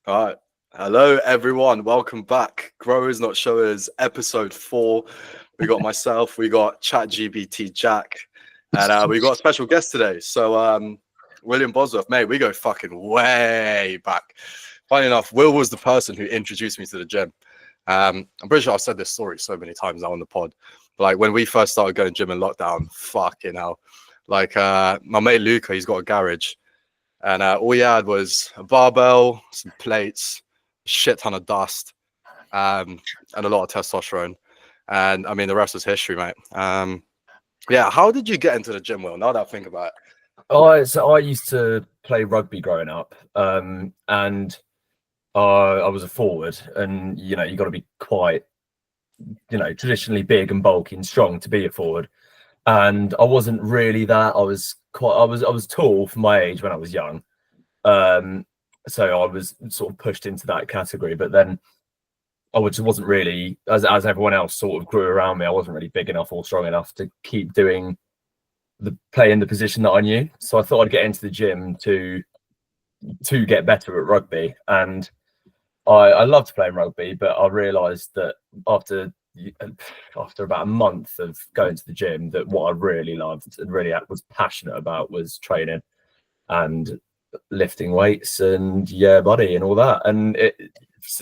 All right. Hello, everyone. Welcome back. Growers Not Showers, episode 4. We got myself, we got ChatGPT Jack, and we got a special guest today. So, William Bosworth, mate, we go fucking way back. Funny enough, Will was the person who introduced me to the gym. I'm pretty sure I've said this story so many times now on the pod. But like when we first started going gym in lockdown, fucking hell. Like my mate Luca, he's got a garage. And all he had was a barbell, some plates, a shit ton of dust, and a lot of testosterone. And I mean, the rest was history, mate. Yeah, how did you get into the gym, Will? Now that I think about it. So I used to play rugby growing up, and I was a forward, and you got to be quite, traditionally big and bulky and strong to be a forward. And I wasn't really that. I was tall for my age when I was young, so I was sort of pushed into that category. But then I just wasn't really, as everyone else sort of grew around me, I wasn't really big enough or strong enough to keep doing play in the position that I knew. So I thought I'd get into the gym to get better at rugby. And I loved playing rugby, but I realised that after about a month of going to the gym, that what I really loved and really was passionate about was training and lifting weights and buddy and all that. And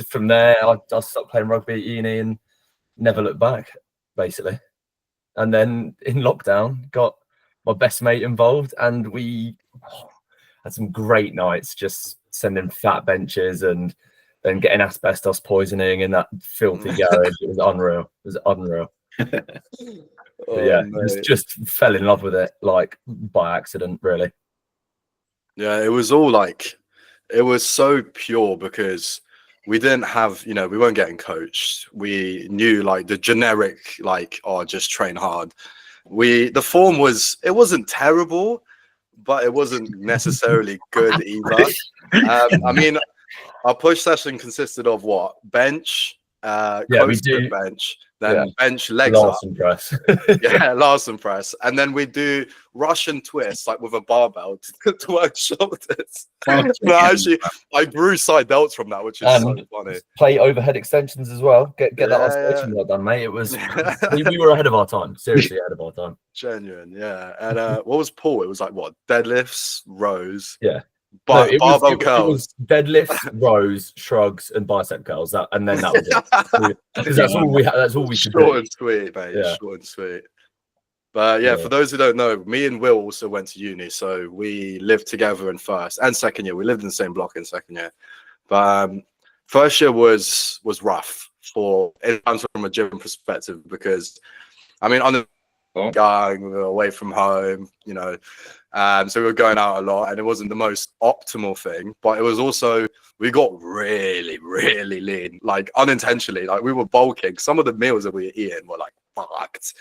from there, I stopped playing rugby at uni and never looked back, basically. And then in lockdown, got my best mate involved, and we had some great nights just sending fat benches and then getting asbestos poisoning in that filthy garage. It was unreal. Just fell in love with it, like by accident, really. Yeah, it was all like, it was so pure because we didn't have, we weren't getting coached. We knew like the generic, like, oh, just train hard. The form it wasn't terrible, but it wasn't necessarily good either. I mean, our push session consisted of what? Bench, close grip bench, then bench legs Larson press. Larson press, and then we do Russian twists like with a barbell to work shoulders. Actually, I grew side delts from that, which is so funny. Play overhead extensions as well. Get that isolation work done, mate. It was we were ahead of our time. Seriously, ahead of our time. Genuine, yeah. And what was pull? It was like what? Deadlifts, rows. Yeah. But barbell curls. It was deadlifts, rows, shrugs, and bicep curls. And then that was it. Because that's all we had. That's all we could do. Short and sweet, mate. Yeah. Short and sweet. But yeah, for those who don't know, me and Will also went to uni, so we lived together in first and second year. We lived in the same block in second year. But first year was rough in terms from a gym perspective, because I mean, on the going, we were away from home, so we were going out a lot, and it wasn't the most optimal thing, but it was also, we got really, really lean, like unintentionally. Like we were bulking. Some of the meals that we were eating were like fucked,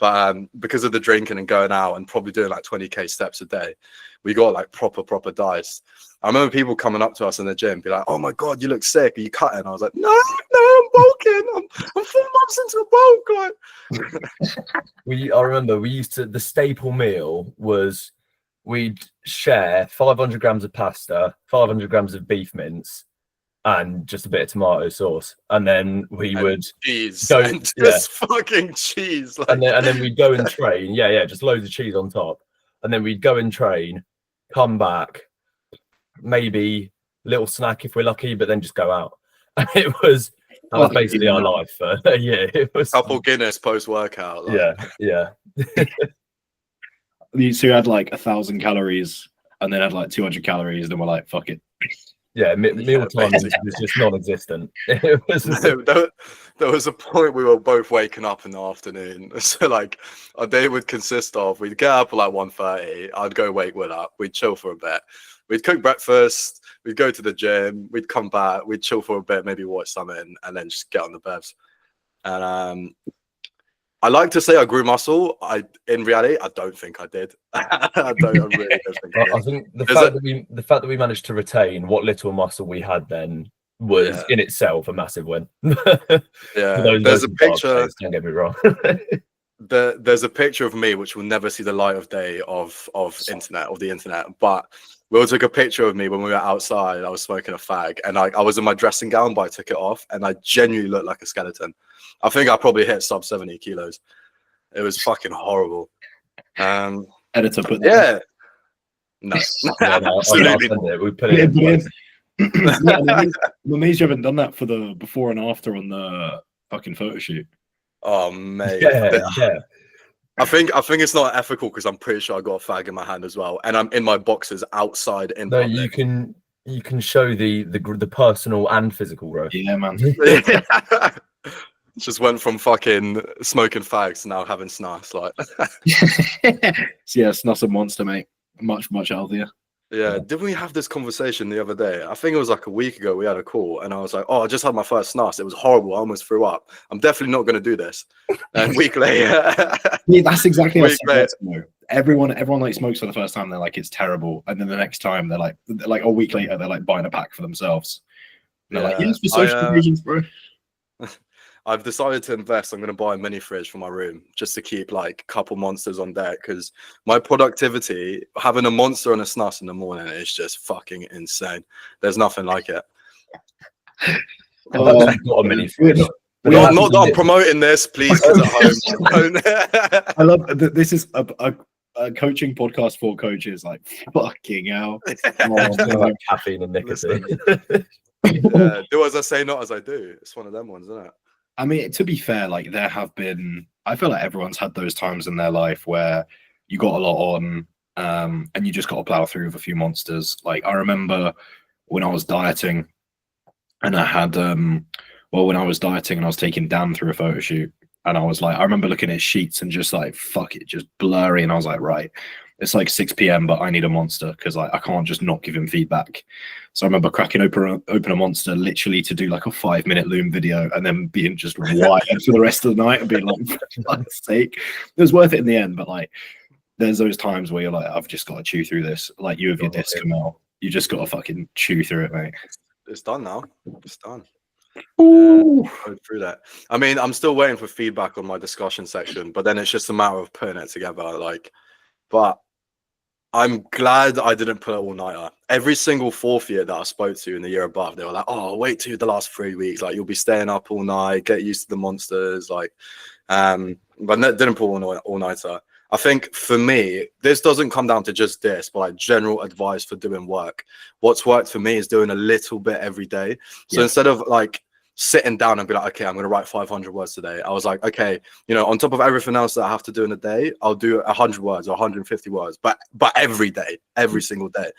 but because of the drinking and going out and probably doing like 20k steps a day, we got like proper diced. I remember people coming up to us in the gym, be like, "Oh my god, you look sick. Are you cutting?" I was like, "No, I'm bulking. I'm 4 months into a bulk." Like, I remember we used to. The staple meal was we'd share 500 grams of pasta, 500 grams of beef mince, and just a bit of tomato sauce, and then we would cheese, just fucking cheese, like. and then we'd go and train. Just loads of cheese on top, and then we'd go and train, come back. Maybe a little snack if we're lucky, but then just go out. That was basically our life for a year. It was couple Guinness post-workout. Like. Yeah. So you had like 1,000 calories and then had like 200 calories, then we're like, fuck it. Yeah, meal time was just non-existent. It was there was a point we were both waking up in the afternoon. So like our day would consist of, we'd get up at like 1:30, I'd go wake Will up, we'd chill for a bit. We'd cook breakfast, we'd go to the gym, we'd come back, we'd chill for a bit, maybe watch something, and then just get on the bevs. And I like to say I grew muscle. In reality, I don't think I did. I really don't think I did. I think the fact that we managed to retain what little muscle we had then was in itself a massive win. There's a picture. Don't get me wrong. There's a picture of me which will never see the light of day of the internet, but Will took a picture of me when we were outside. I was smoking a fag, and I was in my dressing gown, but I took it off, and I genuinely looked like a skeleton. I think I probably hit sub 70 kilos. It was fucking horrible. Editor put that. Yeah. No, Yeah, no, absolutely. We put it in. I'm amazed you haven't done that for the before and after on the fucking photo shoot. Oh mate, Yeah. I think it's not ethical because I'm pretty sure I got a fag in my hand as well, and I'm in my boxes outside in No, public. you can show the personal and physical growth. Yeah, man. Just went from fucking smoking fags to now having snus. Like, So yeah, snus and monster, mate. Much healthier. yeah. Didn't we have this conversation the other day? I think it was like a week ago. We had a call, and I was like, "Oh, I just had my first snus. It was horrible. I almost threw up. I'm definitely not going to do this." And a week later, Yeah, that's exactly how Week later. everyone like smokes for the first time. They're like, it's terrible, and then the next time they're like a week later, they're like buying a pack for themselves. And they're like, yes, for social reasons, bro. I've decided to invest. I'm going to buy a mini fridge for my room just to keep like a couple monsters on deck, because my productivity, having a monster and a snus in the morning, is just fucking insane. There's nothing like it. Got a mini fridge. Not that I'm promoting this, please, kids at home. I love that this is a coaching podcast for coaches. Like, fucking hell. Like caffeine and nicotine. Yeah, do as I say, not as I do. It's one of them ones, isn't it? I mean, to be fair, like I feel like everyone's had those times in their life where you got a lot on, and you just got to plow through with a few monsters. Like I remember when I was dieting, and I had when I was dieting and I was taking Dan through a photo shoot, and I was like, I remember looking at sheets and just like, fuck it, just blurry, and I was like, right, it's like 6 p.m, but I need a monster because like I can't just not give him feedback. So I remember cracking open a monster literally to do like a 5-minute loom video, and then being just wired for the rest of the night and being like, for fuck's sake. It was worth it in the end, but like there's those times where you're like, I've just got to chew through this. Like you have your disc come out, you just got to fucking chew through it, mate. It's done now. It's done. Ooh. Go through that. I mean, I'm still waiting for feedback on my discussion section, but then it's just a matter of putting it together. Like, but I'm glad I didn't put it all-nighter. Every single fourth year that I spoke to in the year above, they were like, oh, wait till the last 3 weeks. Like, you'll be staying up all night, get used to the monsters. Like, but didn't put all-nighter. I think for me, this doesn't come down to just this, but like general advice for doing work. What's worked for me is doing a little bit every day. So instead of like sitting down and be like, okay, I'm going to write 500 words today, I was like, okay, you know, on top of everything else that I have to do in a day, I'll do 100 words or 150 words, but every day, every single day.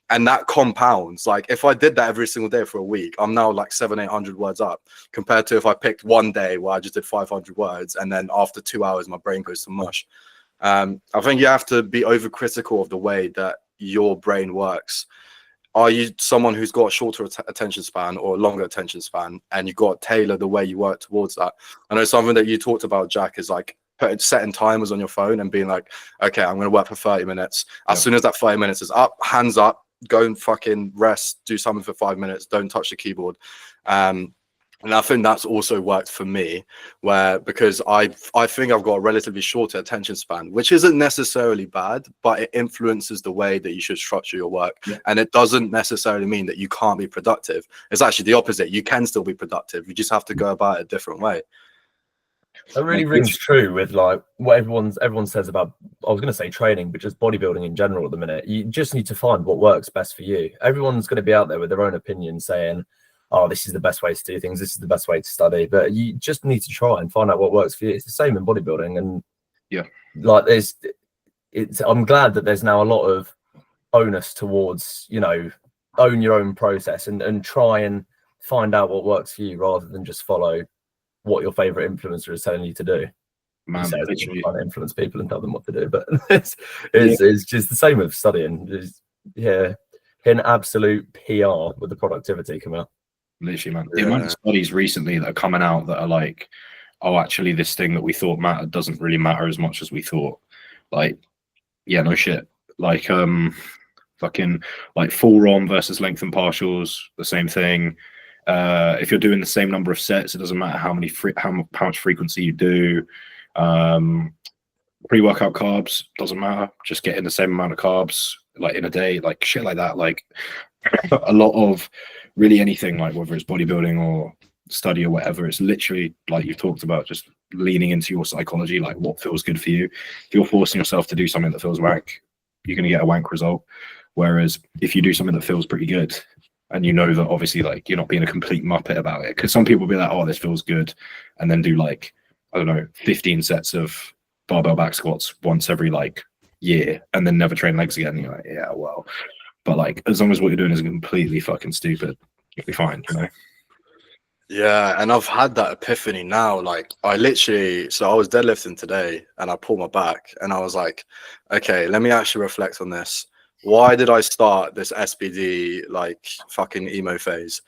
And that compounds. Like if I did that every single day for a week, I'm now like 700-800 words up, compared to if I picked one day where I just did 500 words and then after 2 hours my brain goes to mush. I think you have to be overcritical of the way that your brain works. Are you someone who's got a shorter attention span or a longer attention span, and you've got to tailor the way you work towards that? I know something that you talked about, Jack, is like setting timers on your phone and being like, okay, I'm going to work for 30 minutes. As soon as that 30 minutes is up, hands up, go and fucking rest, do something for 5 minutes, don't touch the keyboard. And I think that's also worked for me, where because I think I've got a relatively shorter attention span, which isn't necessarily bad, but it influences the way that you should structure your work. Yeah. And it doesn't necessarily mean that you can't be productive. It's actually the opposite. You can still be productive. You just have to go about it a different way. That really rings true with like what everyone says about, I was going to say training, but just bodybuilding in general at the minute. You just need to find what works best for you. Everyone's going to be out there with their own opinion saying, oh, this is the best way to do things, this is the best way to study, but you just need to try and find out what works for you. It's the same in bodybuilding. And like I'm glad that there's now a lot of onus towards, you know, own your own process and try and find out what works for you rather than just follow what your favorite influencer is telling you to do. Man, literally trying to influence people and tell them what to do, but it's just the same with studying. Hit an absolute PR with the productivity come out. Literally, man. The amount of studies recently that are coming out that are like, oh, actually, this thing that we thought mattered doesn't really matter as much as we thought. Like, yeah, no shit. Like, fucking, like full ROM versus length and partials, the same thing. If you're doing the same number of sets, it doesn't matter how much frequency you do. Pre-workout carbs doesn't matter. Just getting the same amount of carbs. like in a day, like shit like that. Like a lot of really anything, like whether it's bodybuilding or study or whatever, it's literally like you talked about, just leaning into your psychology, like what feels good for you. If you're forcing yourself to do something that feels wank, you're going to get a wank result. Whereas if you do something that feels pretty good, and you know that obviously like you're not being a complete muppet about it, because some people will be like, oh, this feels good, and then do like, I don't know, 15 sets of barbell back squats once every like year, and then never train legs again. You're like, yeah, well, but like as long as what you're doing is completely fucking stupid, you'll be fine, you know. Yeah, and I've had that epiphany now. Like I literally, so I was deadlifting today and I pulled my back and I was like, okay, let me actually reflect on this. Why did I start this SBD like fucking emo phase?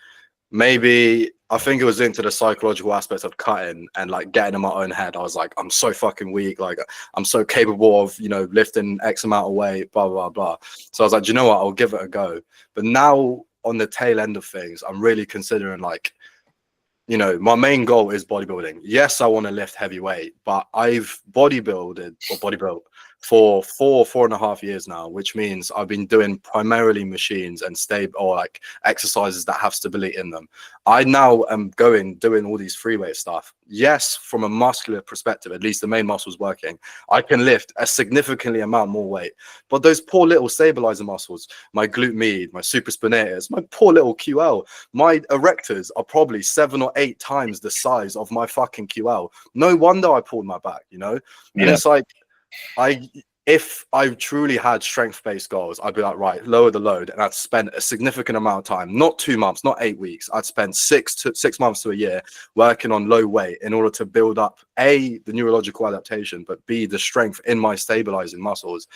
Maybe I think it was into the psychological aspects of cutting and like getting in my own head. I was like, I'm so fucking weak. Like I'm so capable of, you know, lifting X amount of weight, blah, blah, blah. So I was like, do you know what? I'll give it a go. But now on the tail end of things, I'm really considering like, you know, my main goal is bodybuilding. Yes, I want to lift heavy weight, but I've bodybuilt for 4.5 years now, which means I've been doing primarily machines and stable or like exercises that have stability in them. I now am doing all these free weight stuff. Yes, from a muscular perspective, at least the main muscles working, I can lift a significantly amount more weight. But those poor little stabilizer muscles, my glute med, my supraspinatus, my poor little QL, my erectors are probably 7 or 8 times the size of my fucking QL. No wonder I pulled my back, you know? And it's like, if I truly had strength-based goals, I'd be like, right, lower the load, and I'd spend a significant amount of time, not 2 months, not 8 weeks. I'd spend 6 months to a year working on low weight in order to build up A, the neurological adaptation, but B, the strength in my stabilizing muscles.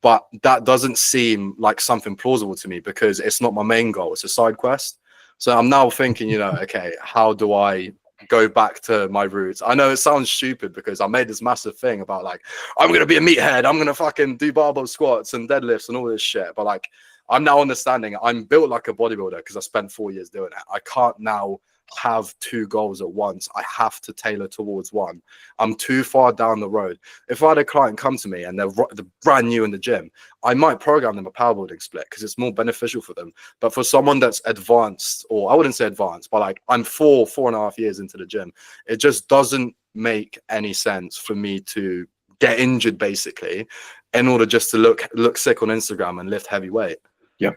But that doesn't seem like something plausible to me because it's not my main goal. It's a side quest. So I'm now thinking, you know, okay, how do I go back to my roots? I know it sounds stupid because I made this massive thing about like, I'm going to be a meathead. I'm going to fucking do barbell squats and deadlifts and all this shit. But like, I'm now understanding I'm built like a bodybuilder because I spent 4 years doing it. I can't now have 2 goals at once. I have to tailor towards one. I'm too far down the road. If I had a client come to me and they're brand new in the gym, I might program them a powerbuilding split because it's more beneficial for them. But for someone that's advanced, or I wouldn't say advanced, but like I'm 4.5 years into the gym, it just doesn't make any sense for me to get injured basically in order just to look sick on Instagram and lift heavy weight. Yeah,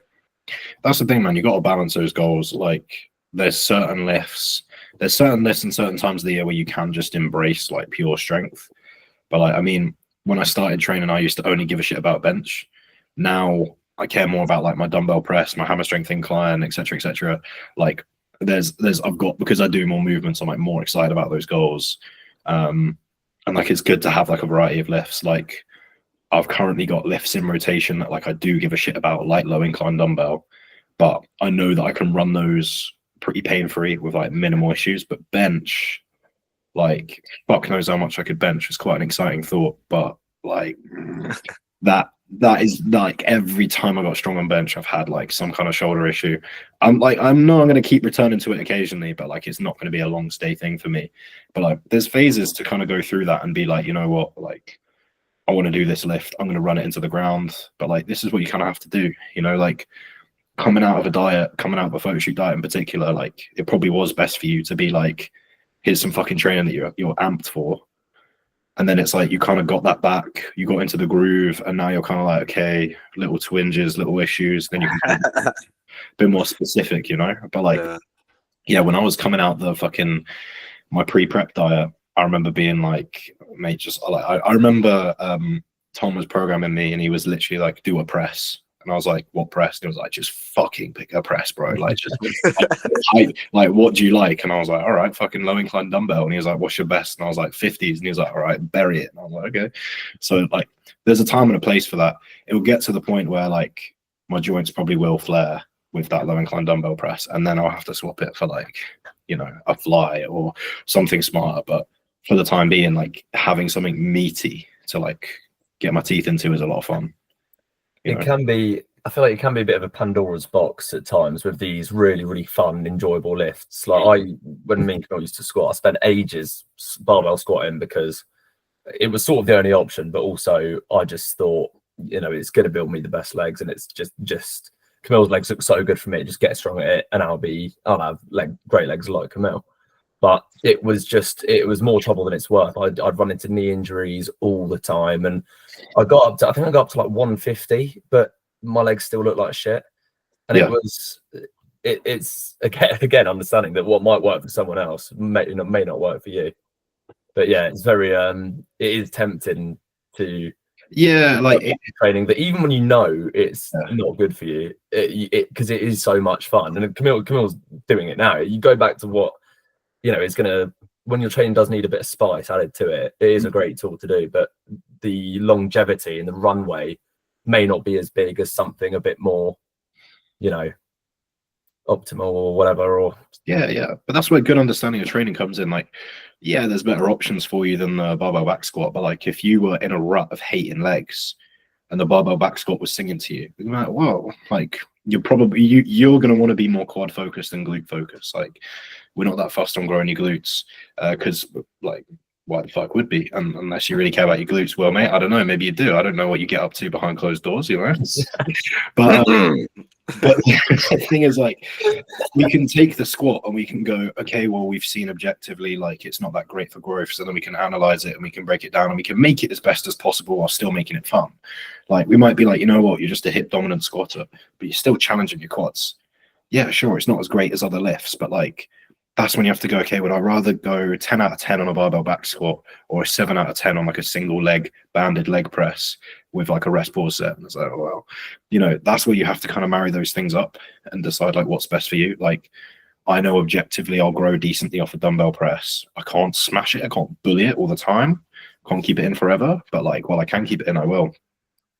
that's the thing, man. You got to balance those goals. Like there's certain lifts and certain times of the year where you can just embrace like pure strength. But like, I mean, when I started training, I used to only give a shit about bench. Now I care more about like my dumbbell press, my hammer strength incline, etc., etc. Like I've got, because I do more movements, I'm like more excited about those goals. And like it's good to have like a variety of lifts. Like I've currently got lifts in rotation that like I do give a shit about, like low incline dumbbell, but I know that I can run those pretty pain-free with like minimal issues. But bench, like fuck knows how much I could bench. It's quite an exciting thought, but like that is like every time I got strong on bench, I've had like some kind of shoulder issue. I'm going to keep returning to it occasionally, but like it's not going to be a long stay thing for me. But like there's phases to kind of go through that and be like, you know what, like I want to do this lift, I'm going to run it into the ground, but like this is what you kind of have to do, you know, like coming out of a photo shoot diet in particular, like it probably was best for you to be like, here's some fucking training that you're amped for. And then it's like you kind of got that back, you got into the groove, and now you're kind of like, okay, little twinges, little issues, then you can be a bit more specific, you know. But like yeah, when I was coming out my pre-prep diet, I remember being like, mate, just like I remember Tom was programming me and he was literally like, do a press. And I was like, what press? And he was like, just fucking pick a press, bro. Like, just like, what do you like? And I was like, all right, fucking low incline dumbbell. And he was like, what's your best? And I was like, 50s. And he was like, all right, bury it. And I was like, okay. So like, there's a time and a place for that. It will get to the point where like my joints probably will flare with that low incline dumbbell press, and then I'll have to swap it for like, you know, a fly or something smarter. But for the time being, like having something meaty to like get my teeth into is a lot of fun. It can be, I feel like it can be a bit of a Pandora's box at times with these really, really fun, enjoyable lifts. Like when me and Camille used to squat, I spent ages barbell squatting because it was sort of the only option, but also I just thought you know, it's going to build me the best legs, and it's just Camille's legs look so good for me. Just get strong at it, and I'll have great legs like Camille. But it was more trouble than it's worth. I'd run into knee injuries all the time, and I think I got up to like 150, but my legs still look like shit. And it's again understanding that what might work for someone else may not work for you. But yeah, it's very it is tempting to training that even when you know it's not good for you, because it is so much fun. And Camille's doing it now. You go back to what, you know, it's gonna, when your training does need a bit of spice added to it, it is a great tool to do. But the longevity and the runway may not be as big as something a bit more, you know, optimal or whatever. Or but that's where good understanding of training comes in. Like, yeah, there's better options for you than the barbell back squat, but like if you were in a rut of hating legs and the barbell back squat was singing to you, you're like, whoa, like you're gonna want to be more quad focused than glute focused. Like, we're not that fussed on growing your glutes, because like, why the fuck would be, unless you really care about your glutes? Well, mate, I don't know, maybe you do. I don't know what you get up to behind closed doors, you know. But the thing is, like, we can take the squat and we can go, okay, well, we've seen objectively like it's not that great for growth, so then we can analyze it and we can break it down and we can make it as best as possible while still making it fun. Like, we might be like, you know what, you're just a hip dominant squatter, but you're still challenging your quads. Yeah, sure, it's not as great as other lifts, but like, that's when you have to go, okay, would I rather go 10 out of 10 on a barbell back squat or a 7 out of 10 on like a single leg banded leg press with like a rest pause set? And it's like, well, you know, that's where you have to kind of marry those things up and decide like what's best for you. Like, I know objectively I'll grow decently off a dumbbell press. I can't smash it. I can't bully it all the time. Can't keep it in forever. But like, while I can keep it in, I will.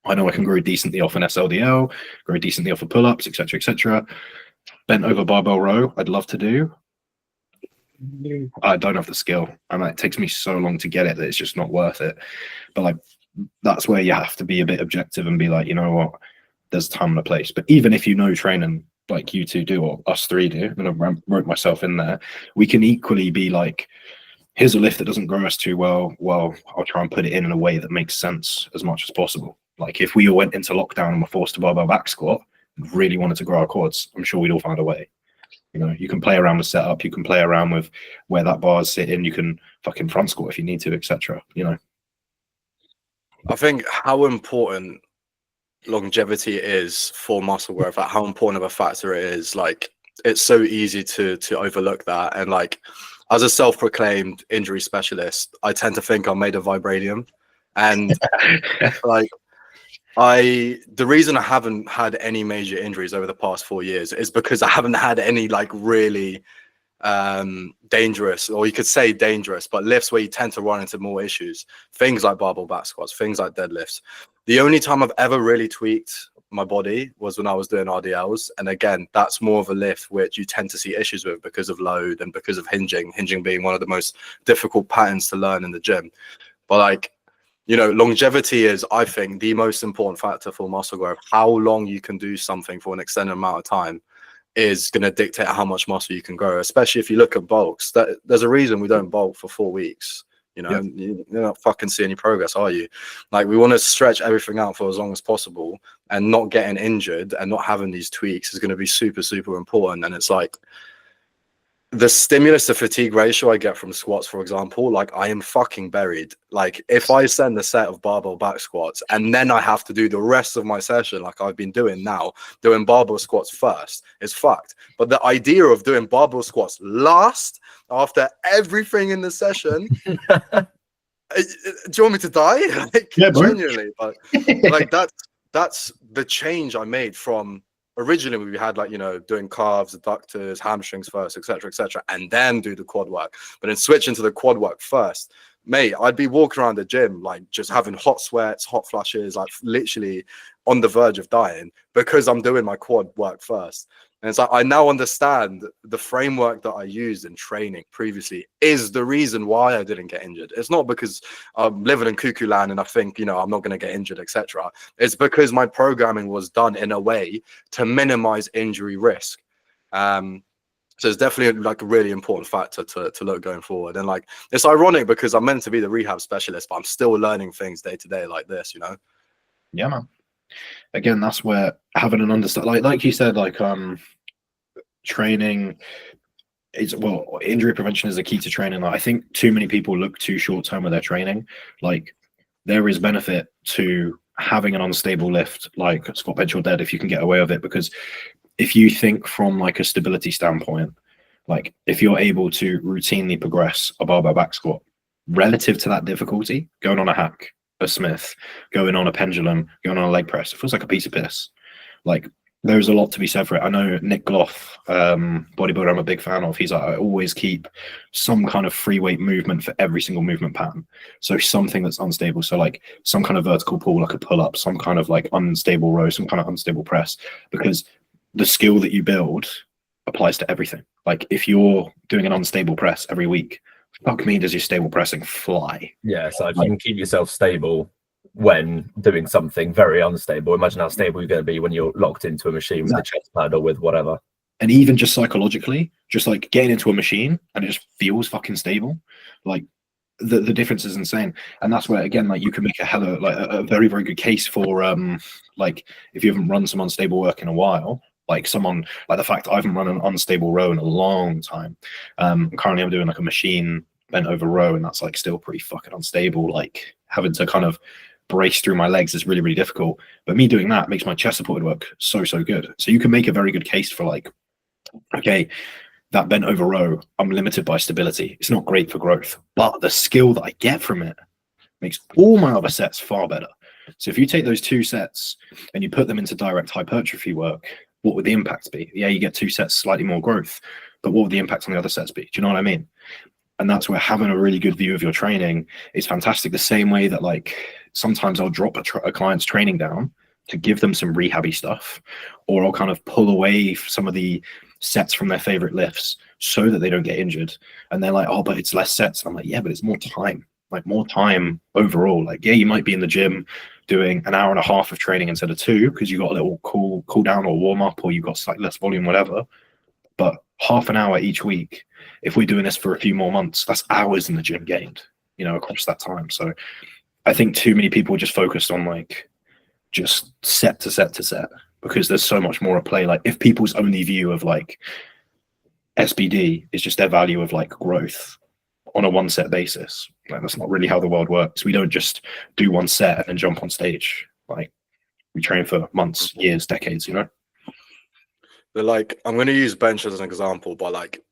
I know I can grow decently off an SLDL, grow decently off of pull-ups, etc., etc. Bent over barbell row, I'd love to do. I don't have the skill, and it takes me so long to get it that it's just not worth it. But like, that's where you have to be a bit objective and be like, you know what, there's a time and a place. But even if you know training like you two do, or us three do, and I wrote myself in there, we can equally be like, here's a lift that doesn't grow us too well. Well, I'll try and put it in a way that makes sense as much as possible. Like, if we all went into lockdown and were forced to barbell back squat, and really wanted to grow our quads, I'm sure we'd all find a way. You know, you can play around with setup, you can play around with where that bar is sitting, you can fucking front squat if you need to, etc. You know, I think how important longevity is for muscle growth, like how important of a factor it is. Like, it's so easy to overlook that. And like, as a self-proclaimed injury specialist, I tend to think I'm made of vibranium. And like, the reason I haven't had any major injuries over the past 4 years is because I haven't had any like really dangerous, or you could say dangerous, but lifts where you tend to run into more issues. Things like barbell back squats, things like deadlifts. The only time I've ever really tweaked my body was when I was doing RDLs. And again, that's more of a lift which you tend to see issues with because of load and because of hinging being one of the most difficult patterns to learn in the gym. But like, you know, longevity is, I think, the most important factor for muscle growth. How long you can do something for an extended amount of time is going to dictate how much muscle you can grow, especially if you look at bulks. There's a reason we don't bulk for 4 weeks. You know, you're not fucking seeing any progress, are you? Like, we want to stretch everything out for as long as possible, and not getting injured and not having these tweaks is going to be super, super important. And it's like, the stimulus to fatigue ratio I get from squats, for example, like, I am fucking buried. Like, if I send a set of barbell back squats and then I have to do the rest of my session like I've been doing now, doing barbell squats first, it's fucked. But the idea of doing barbell squats last after everything in the session, do you want me to die? Like, yeah, genuinely. But like, that's the change I made from, originally we had, like, you know, doing calves, adductors, hamstrings first, etc., and then do the quad work. But then switch into the quad work first, mate, I'd be walking around the gym like just having hot sweats, hot flushes, like literally on the verge of dying because I'm doing my quad work first. And it's like, I now understand the framework that I used in training previously is the reason why I didn't get injured. It's not because I'm living in cuckoo land and I think, you know, I'm not going to get injured, etc. It's because my programming was done in a way to minimize injury risk. So it's definitely like a really important factor to look going forward. And like, it's ironic because I'm meant to be the rehab specialist, but I'm still learning things day to day like this, you know? Yeah, man. Again, that's where having an understand, like you said, like training is, well, injury prevention is the key to training. Like, I think too many people look too short term with their training. Like, there is benefit to having an unstable lift, like squat, bench, or dead, if you can get away with it. Because if you think from like a stability standpoint, like if you're able to routinely progress a barbell back squat relative to that difficulty, going on a hack, a Smith, going on a pendulum, going on a leg press, it feels like a piece of piss. Like, there's a lot to be said for it. I know Nick Gloff, bodybuilder I'm a big fan of, he's like, I always keep some kind of free weight movement for every single movement pattern. So something that's unstable. So like some kind of vertical pull, like a pull up, some kind of like unstable row, some kind of unstable press, because the skill that you build applies to everything. Like if you're doing an unstable press every week, fuck me, does your stable pressing fly? Yeah, so if you can keep yourself stable when doing something very unstable, imagine how stable you're going to be when you're locked into a machine with a chest pad or with whatever. And even just psychologically, just like getting into a machine and it just feels fucking stable, like the difference is insane. And that's where, again, like you can make a very, very good case for like if you haven't run some unstable work in a while, like someone like the fact that I haven't run an unstable row in a long time. Currently I'm doing like a machine bent over row, and that's like still pretty fucking unstable. Like having to kind of brace through my legs is really, really difficult. But me doing that makes my chest supported work so good. So you can make a very good case for like, okay, that bent over row, I'm limited by stability. It's not great for growth, but the skill that I get from it makes all my other sets far better. So if you take those 2 sets and you put them into direct hypertrophy work, what would the impact be? Yeah, you get 2 sets, slightly more growth, but what would the impact on the other sets be? Do you know what I mean? And that's where having a really good view of your training is fantastic. The same way that like sometimes I'll drop a client's training down to give them some rehabby stuff, or I'll kind of pull away some of the sets from their favorite lifts so that they don't get injured. And they're like, oh, but it's less sets. And I'm like, yeah, but it's more time, like more time overall. Like, yeah, you might be in the gym doing an hour and a half of training instead of 2 because you got a little cool down or warm up, or you've got slightly less volume, whatever. But half an hour each week, if we're doing this for a few more months, that's hours in the gym gained, you know, across that time. So I think too many people are just focused on like just set to set to set, because there's so much more at play. Like if people's only view of like SBD is just their value of like growth on a 1 set basis, like that's not really how the world works. We don't just do 1 set and then jump on stage. Like we train for months, years, decades, you know? But like, I'm going to use bench as an example, but like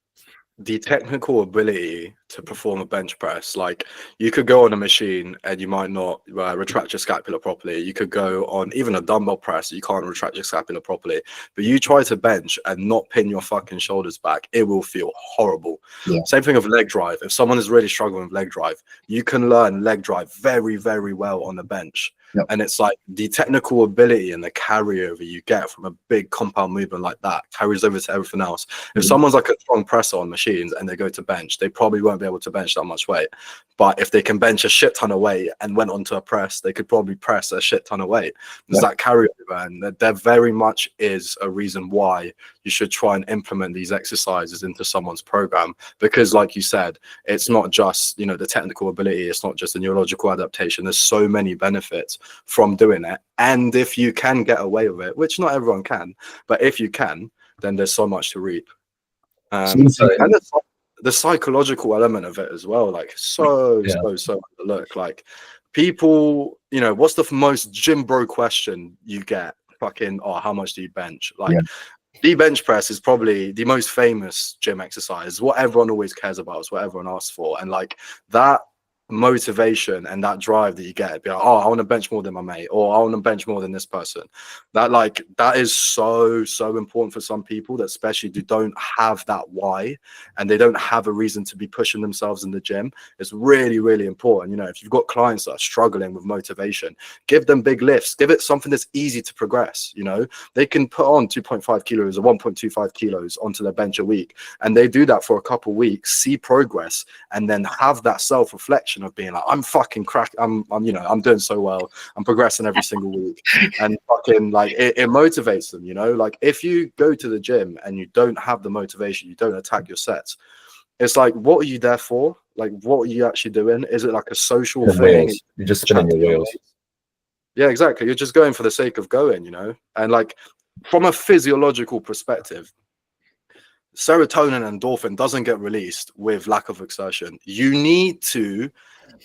the technical ability to perform a bench press, like you could go on a machine and you might not retract your scapula properly. You could go on even a dumbbell press, you can't retract your scapula properly, but you try to bench and not pin your fucking shoulders back, it will feel horrible. Yeah. Same thing with leg drive. If someone is really struggling with leg drive, you can learn leg drive very, very well on the bench. Yep. And it's like the technical ability and the carryover you get from a big compound movement like that carries over to everything else. If someone's like a strong presser on machines and they go to bench, they probably won't be able to bench that much weight. But if they can bench a shit ton of weight and went onto a press, they could probably press a shit ton of weight. There's that carryover, and there very much is a reason why you should try and implement these exercises into someone's program. Because like you said, it's not just, you know, the technical ability, it's not just the neurological adaptation. There's so many benefits from doing it. And if you can get away with it, which not everyone can, but if you can, then there's so much to reap. And the psychological element of it as well, like so look, like people, you know, what's the most gym bro question you get? Fucking, oh, how much do you bench? Like the bench press is probably the most famous gym exercise. What everyone always cares about, is what everyone asks for. And like that motivation and that drive that you get, be like, oh, I want to bench more than my mate, or I want to bench more than this person. That is so important for some people that especially don't have that why, and they don't have a reason to be pushing themselves in the gym. It's really, really important. You know, if you've got clients that are struggling with motivation, give them big lifts, give it something that's easy to progress. You know, they can put on 2.5 kilos or 1.25 kilos onto their bench a week, and they do that for a couple weeks, see progress, and then have that self-reflection of being like, I'm fucking I'm you know, I'm doing so well, I'm progressing every single week. And fucking like it motivates them, you know. Like if you go to the gym and you don't have the motivation, you don't attack your sets, it's like, what are you there for? Like, what are you actually doing? Is it like a social thing? You're just spinning your wheels. Yeah, exactly. You're just going for the sake of going, you know? And like from a physiological perspective, serotonin and endorphin doesn't get released with lack of exertion. You need to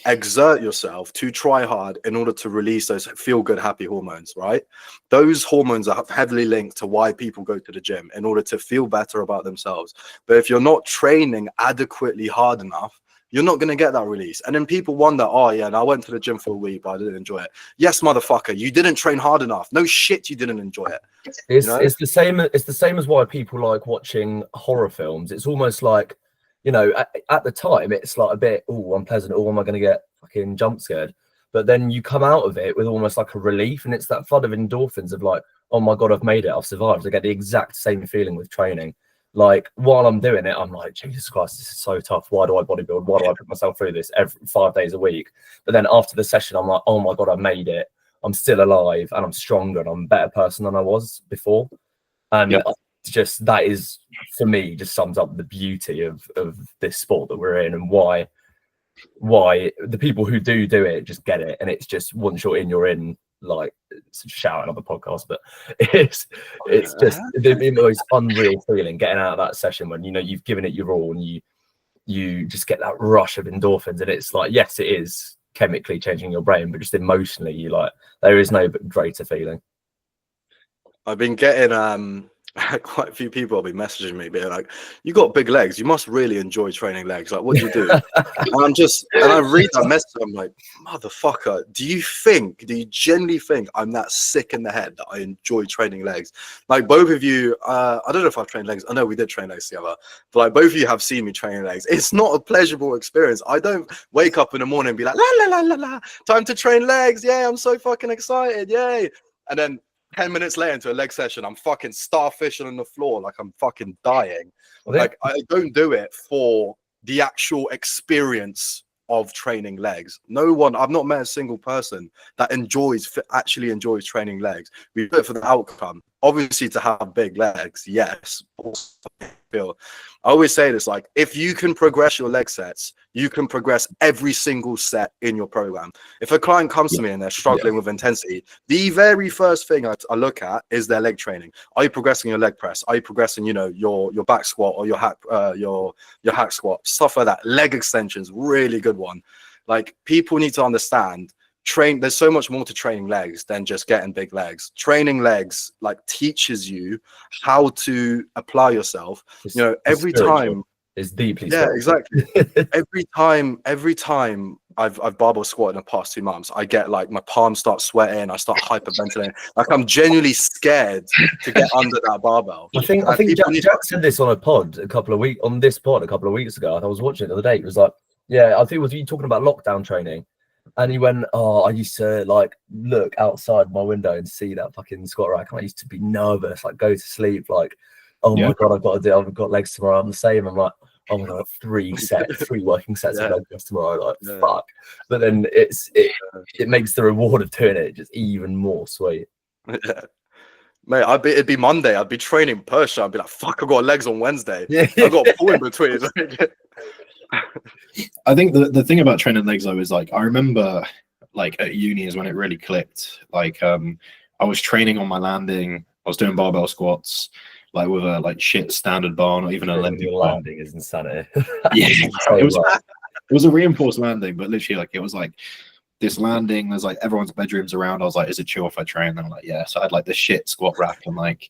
exert yourself to try hard in order to release those feel good, happy hormones, right? Those hormones are heavily linked to why people go to the gym, in order to feel better about themselves. But if you're not training adequately hard enough, you're not going to get that release. And then people wonder, oh yeah, and I went to the gym for a week, but I didn't enjoy it. Yes, motherfucker, you didn't train hard enough. No shit, you didn't enjoy it. It's the same. It's the same as why people like watching horror films. It's almost like, you know, at the time, it's like a bit, oh, unpleasant. Oh, am I going to get fucking jump scared? But then you come out of it with almost like a relief, and it's that flood of endorphins of like, oh my God, I've made it. I've survived. I get the exact same feeling with training. Like while I'm doing it, I'm like, Jesus Christ, this is so tough. Why do I bodybuild? Why do I put myself through this every 5 days a week? But then after the session, I'm like, oh my God, I made it. I'm still alive and I'm stronger and I'm a better person than I was before. And just that is, for me, just sums up the beauty of this sport that we're in, and why the people who do it just get it. And it's just once you're in, you're in. Like, it's a shout out on the podcast, but it's just the most unreal feeling getting out of that session when, you know, you've given it your all and you just get that rush of endorphins. And it's like, yes, it is chemically changing your brain, but just emotionally, you like, there is no greater feeling. I've been getting quite a few people have been messaging me being like, you got big legs, you must really enjoy training legs, like what do you do? and I read that message, I'm like, motherfucker, do you genuinely think I'm that sick in the head that I enjoy training legs? Like both of you, I don't know if I've trained legs. I know we did train legs together, but like both of you have seen me training legs. It's not a pleasurable experience. I don't wake up in the morning and be like, la la la la la, time to train legs, yay, I'm so fucking excited, yay. And then 10 minutes later into a leg session, I'm fucking starfishing on the floor like I'm fucking dying. Like I don't do it for the actual experience of training legs. No one, I've not met a single person that actually enjoys training legs. We do it for the outcome. Obviously, to have big legs, yes. I always say this, like, if you can progress your leg sets, you can progress every single set in your program. If a client comes to me and they're struggling with intensity, the very first thing I look at is their leg training. Are you progressing your leg press? Are you progressing, you know, your back squat or your hack squat? Stuff like that. Leg extensions, really good one. Like, people need to understand, there's so much more to training legs than just getting big legs. Training legs like teaches you how to apply yourself. You know, every time is deeply exactly. every time I've barbell squatted in the past 2 months, I get like my palms start sweating, I start hyperventilating. Like I'm genuinely scared to get under that barbell. I think Jack said this on a pod a couple of weeks ago. I was watching it the other day. It was like, yeah, I think it was you talking about lockdown training. And he went, oh, I used to like look outside my window and see that fucking squat rack. And I used to be nervous, like go to sleep, like, oh my God, I've got legs tomorrow. I'm the same. I'm like, oh my God, 3 working sets of leg press tomorrow. Like, fuck. But then it makes the reward of doing it just even more sweet. Yeah. Mate, it'd be Monday. I'd be training push. I'd be like, fuck, I got legs on Wednesday. I got a pull in between. I think the thing about training legs though is like, I remember like at uni is when it really clicked. Like I was training on my landing. I was doing barbell squats like with a like shit standard bar, not even a landing is insanity. Yeah, it was a reinforced landing, but literally like it was like this landing. There's like everyone's bedrooms around. I was like, is it chill if I train? And I'm like, yeah. So I had like this shit squat rack and like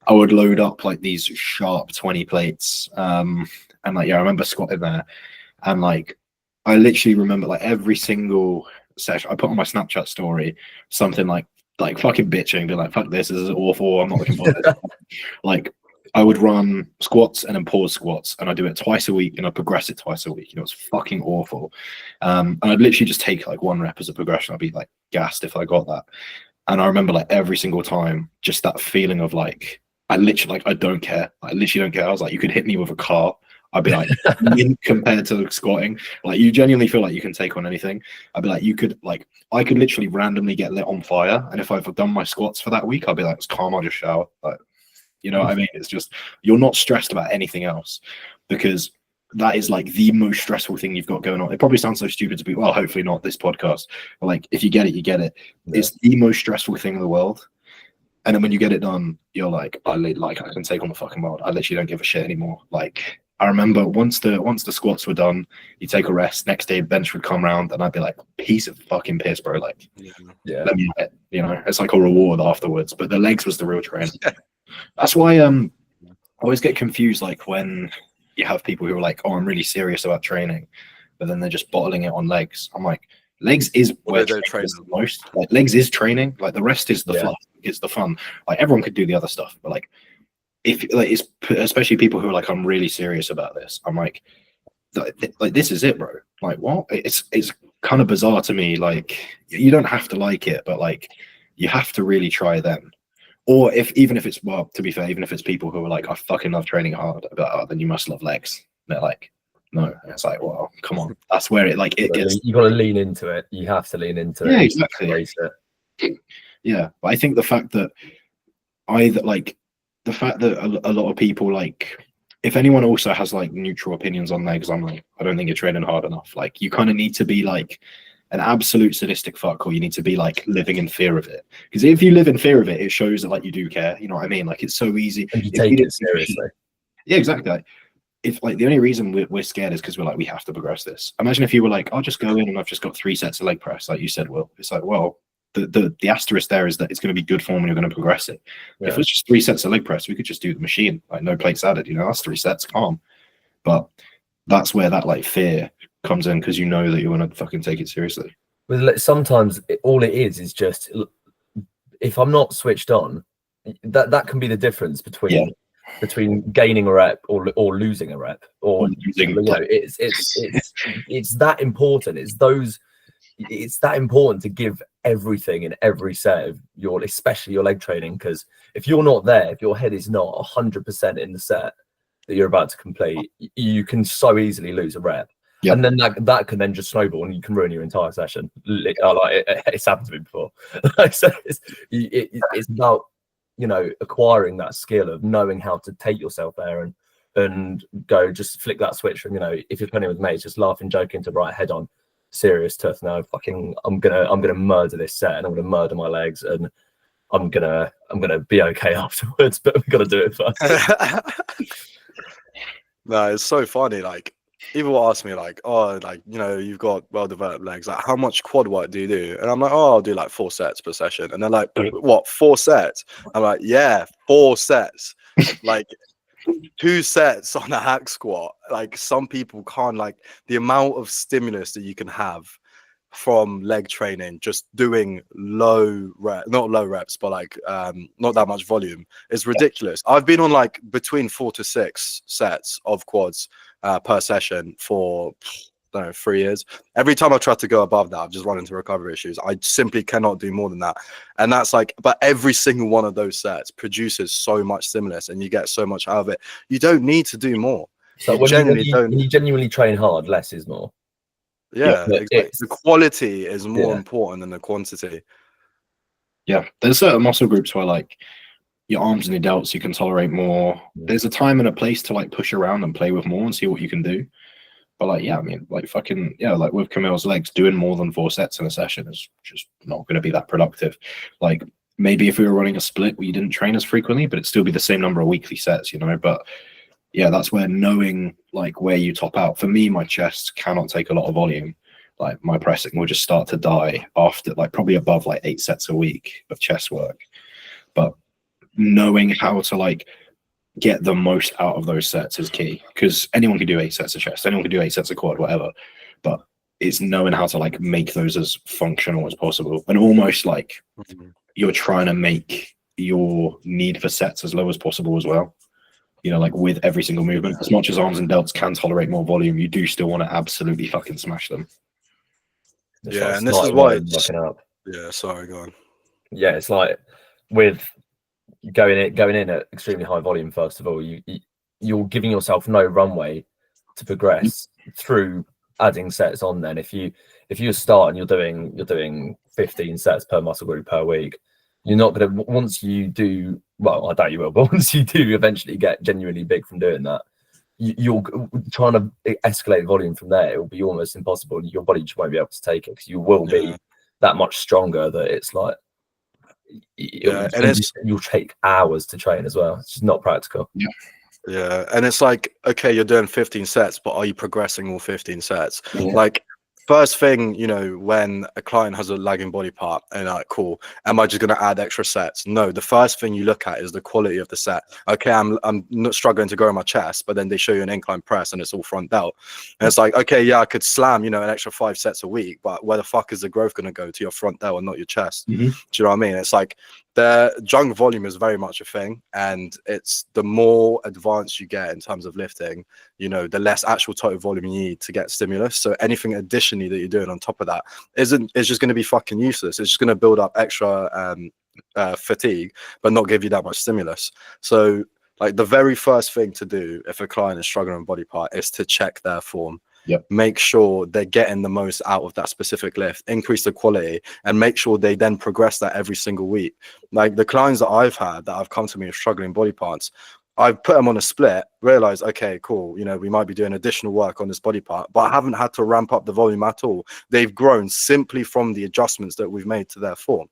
I would load up like these sharp 20 plates. And like, yeah, I remember squatting there and like, I literally remember like every single session I put on my Snapchat story, something like fucking bitching, be like, fuck this is awful. I'm not looking for this. Like I would run squats and then pause squats and I do it twice a week and I progress it twice a week. You know, it's fucking awful. And I'd literally just take like 1 rep as a progression. I'd be like gassed if I got that. And I remember like every single time, just that feeling of like, I literally like, I don't care. I literally don't care. I was like, you could hit me with a car. I'd be like, compared to squatting, like you genuinely feel like you can take on anything. I'd be like, I could literally randomly get lit on fire. And if I've done my squats for that week, I'd be like, it's calm, I'll just shower. Like, you know what I mean? It's just, you're not stressed about anything else because that is like the most stressful thing you've got going on. It probably sounds so stupid to be, well, hopefully not this podcast, but like if you get it, you get it. Yeah. It's the most stressful thing in the world. And then when you get it done, you're like, I can take on the fucking world. I literally don't give a shit anymore. Like I remember once the squats were done, you take a rest. Next day, bench would come around, and I'd be like, piece of fucking piss, bro. Like, Yeah, let me have it. You know, it's like a reward afterwards. But the legs was the real train. That's why I always get confused, like when you have people who are like, oh, I'm really serious about training, but then they're just bottling it on legs. I'm like, legs is where training is the most. Like legs is training. Like the rest is the fluff. It's the fun. Like everyone could do the other stuff, but like if like it's especially people who are like, I'm really serious about this. I'm like this is it, bro. Like what? It's kind of bizarre to me. Like you don't have to like it, but like you have to really try them. Or even if it's, well, to be fair, even if it's people who are like, I fucking love training hard, but then you must love legs. They're like, no. And it's like, well, come on. That's where it like it gets. You got to lean into it. You have to lean into it. Yeah, exactly. Yeah, but I think the fact that a lot of people, like, if anyone also has like neutral opinions on legs, I'm like, I don't think you're training hard enough. Like, you kind of need to be like an absolute sadistic fuck, or you need to be like living in fear of it. Because if you live in fear of it, it shows that like you do care. You know what I mean? Like it's so easy. And you take it seriously. Yeah, exactly. Like, if like the only reason we're scared is because we're like, we have to progress this. Imagine if you were like, I'll just go in and I've just got 3 sets of leg press, like you said, Will. It's like, well, the asterisk there is that it's going to be good form and you're going to progress it. Yeah. If it's just 3 sets of leg press, we could just do the machine, like no plates added. You know, that's 3 sets, calm. But that's where that like fear comes in, because you know that you're going to fucking take it seriously. But sometimes all it is just, if I'm not switched on, that can be the difference between gaining a rep or losing a rep, or losing, you know, it's that important. It's that important to give everything in every set of your, especially your leg training, because if you're not there, if your head is not 100% in the set that you're about to complete, you can so easily lose a rep. Yep. And then that can then just snowball, and you can ruin your entire session. It's happened to me before. So it's about, you know, acquiring that skill of knowing how to take yourself there and go, just flick that switch from, you know, if you're playing with mates, just laughing, joking, to right, head on, serious to, no, fucking, I'm gonna murder this set, and I'm gonna murder my legs, and I'm gonna be okay afterwards, but we've got to do it first. No, it's so funny. Like, people will ask me like, oh, like, you know, you've got well-developed legs, like how much quad work do you do? And I'm like, oh, I'll do like 4 sets per session. And they're like, what, 4 sets? I'm like, yeah, 4 sets. Like 2 sets on a hack squat. Like some people can't, like the amount of stimulus that you can have from leg training, just doing not low reps, but like not that much volume, is ridiculous. I've been on like between 4 to 6 sets of quads per session for, I don't know, 3 years. Every time I've tried to go above that, I've just run into recovery issues. I simply cannot do more than that. And that's like, but every single one of those sets produces so much stimulus, and you get so much out of it. You don't need to do more. So when you genuinely train hard, less is more. Yeah, exactly. The quality is more important than the quantity. Yeah, there's certain muscle groups where like your arms and your delts you can tolerate more. There's a time and a place to like push around and play with more and see what you can do. But like, yeah, I mean, like fucking, yeah, like with Camille's legs, doing more than 4 sets in a session is just not going to be that productive. Like maybe if we were running a split where you didn't train as frequently, but it'd still be the same number of weekly sets, you know. But yeah, that's where knowing like where you top out. For me, my chest cannot take a lot of volume. Like my pressing will just start to die after like probably above like 8 sets a week of chest work. But knowing how to like get the most out of those sets is key, because anyone can do 8 sets of chest, anyone can do 8 sets of quad, whatever. But it's knowing how to like make those as functional as possible, and almost like you're trying to make your need for sets as low as possible as well. You know, like with every single movement, as much as arms and delts can tolerate more volume, you do still want to absolutely fucking smash them. Yeah, and this is why it's up. Yeah, sorry, go on. Yeah, it's like with going in at extremely high volume. First of all, you're giving yourself no runway to progress through adding sets on. Then if you start and you're doing 15 sets per muscle group per week, you're not going to, once you do, well, I doubt you will, but once you do eventually get genuinely big from doing that, you're trying to escalate volume from there. It will be almost impossible. Your body just won't be able to take it because you will be that much stronger that it's like you'll take hours to train as well. It's just not practical. Yeah, and it's like, okay, you're doing 15 sets, but are you progressing all 15 sets? Like, first thing, you know, when a client has a lagging body part, and like, cool, am I just going to add extra sets? No, the first thing you look at is the quality of the set. Okay, I'm not struggling to grow my chest, but then they show you an incline press and it's all front delt. And it's like, okay, yeah, I could slam, you know, an extra 5 sets a week, but where the fuck is the growth going to go? To your front delt and not your chest? Do you know what I mean? It's like, the junk volume is very much a thing, and it's the more advanced you get in terms of lifting, you know, the less actual total volume you need to get stimulus. So anything additionally that you're doing on top of that it's just going to be fucking useless. It's just going to build up extra fatigue, but not give you that much stimulus. So like the very first thing to do if a client is struggling with body part is to check their form. Make sure they're getting the most out of that specific lift, increase the quality, and make sure they then progress that every single week. Like the clients that I've had that have come to me with struggling body parts, I've put them on a split, realized, okay, cool, you know, we might be doing additional work on this body part, but I haven't had to ramp up the volume at all. They've grown simply from the adjustments that we've made to their form,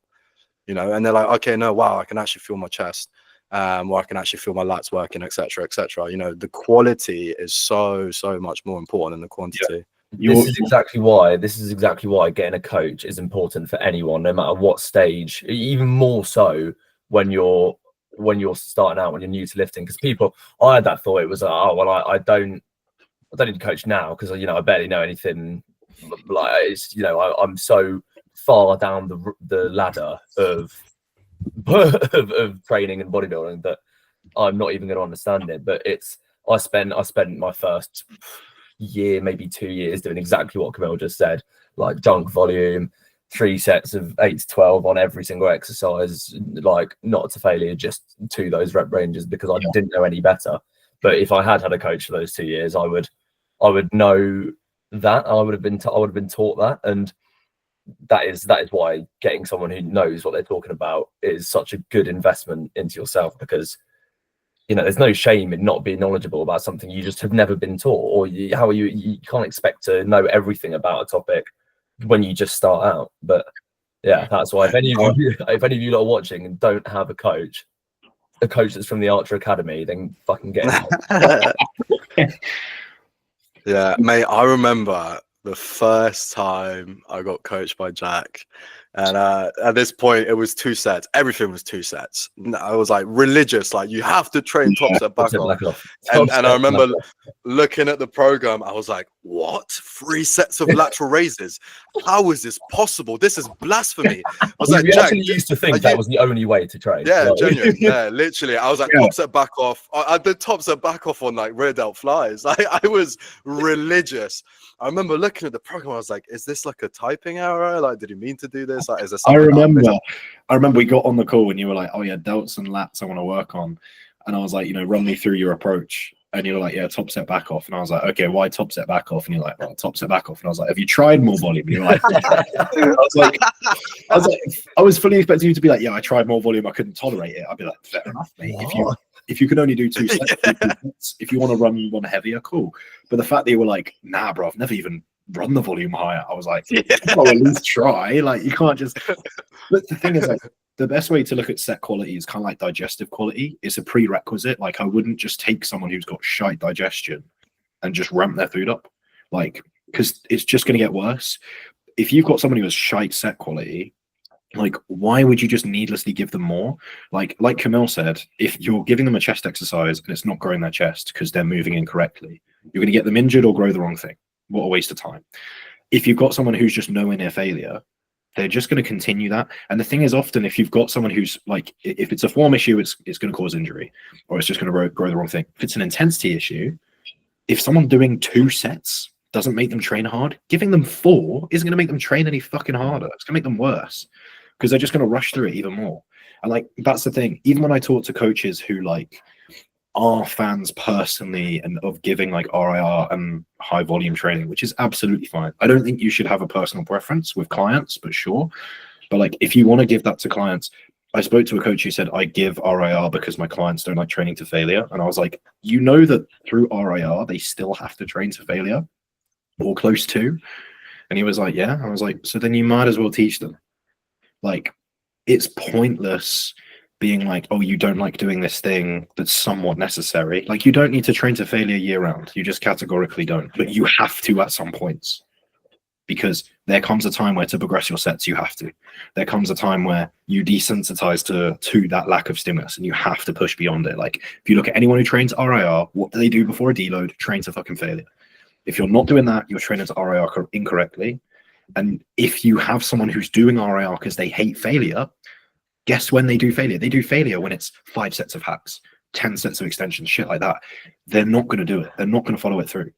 you know, and they're like, okay, no, wow, I can actually feel my chest. Or I can actually feel my lats working, etc., etc. You know, the quality is so much more important than the quantity. This is exactly why getting a coach is important for anyone, no matter what stage. Even more so when you're starting out, when you're new to lifting. Because I had that thought. It was, oh well, I don't need a coach now because, you know, I barely know anything. Like, it's, you know, I'm so far down the ladder of training and bodybuilding that I'm not even going to understand it. But I spent my first year, maybe 2 years, doing exactly what Camille just said, like junk volume, 3 sets of 8 to 12 on every single exercise, like not to failure, just to those rep ranges, because I didn't know any better. But if I had a coach for those 2 years, I would know that. I would have been taught that. And that is why getting someone who knows what they're talking about is such a good investment into yourself, because, you know, there's no shame in not being knowledgeable about something you just have never been taught, or you can't expect to know everything about a topic when you just start out. But yeah, that's why if any of you lot are watching and don't have a coach that's from the Archer Academy, then fucking get in. Yeah, mate, I remember the first time I got coached by Jack, and at this point it was 2 sets. Everything was 2 sets. I was like religious, like you have to train top set back off. And I remember looking at the program, I was like, what? 3 sets of lateral raises? How is this possible? This is blasphemy. I was like, Jack, actually used to think that was the only way to train. Yeah, genuine. Yeah, literally. I was like, top set back off. I did top set back off on like rear delt flies. Like, I was religious. I remember looking at the program, I was like, is this like a typing error? Like, did he mean to do this? Like, is there I remember we got on the call and you were like, oh yeah, delts and lats I want to work on. And I was like, you know, run me through your approach. And you were like, yeah, top set back off. And I was like, okay, why top set back off? And you're like, well, top set back off. And I was like, have you tried more volume? And you were like, I was fully expecting you to be like, yeah, I tried more volume, I couldn't tolerate it. I'd be like, fair enough, mate. If you can only do 2 sets, if you want to run one heavier, cool. But the fact that you were like, nah, bro, I've never even run the volume higher. I was like, well, at least try. Like, you can't just. But the thing is, like, the best way to look at set quality is kind of like digestive quality. It's a prerequisite. Like, I wouldn't just take someone who's got shite digestion and just ramp their food up, like, because it's just going to get worse. If you've got someone who has shite set quality, like, why would you just needlessly give them more? Like Camille said, if you're giving them a chest exercise and it's not growing their chest because they're moving incorrectly, you're going to get them injured or grow the wrong thing. What a waste of time. If you've got someone who's just nowhere near failure, they're just going to continue that. And the thing is, often if you've got someone who's like, if it's a form issue, it's going to cause injury, or it's just going to grow the wrong thing. If it's an intensity issue, if someone doing 2 sets doesn't make them train hard, giving them 4 isn't going to make them train any fucking harder. It's going to make them worse, because they're just going to rush through it even more. And like, that's the thing. Even when I talk to coaches who like are fans personally and of giving like RIR and high volume training, which is absolutely fine. I don't think you should have a personal preference with clients, but sure. But like, if you want to give that to clients, I spoke to a coach who said, I give RIR because my clients don't like training to failure. And I was like, you know that through RIR, they still have to train to failure or close to. And he was like, yeah. I was like, so then you might as well teach them. Like, it's pointless being like, oh, you don't like doing this thing that's somewhat necessary. Like, you don't need to train to failure year round. You just categorically don't. But you have to at some points. Because there comes a time where to progress your sets, you have to. There comes a time where you desensitize to that lack of stimulus and you have to push beyond it. Like, if you look at anyone who trains RIR, what do they do before a deload? Train to fucking failure. If you're not doing that, you're training to RIR incorrectly. And if you have someone who's doing RIR because they hate failure, guess when they do failure? They do failure when it's 5 sets of hacks, 10 sets of extensions, shit like that. They're not going to do it. They're not going to follow it through.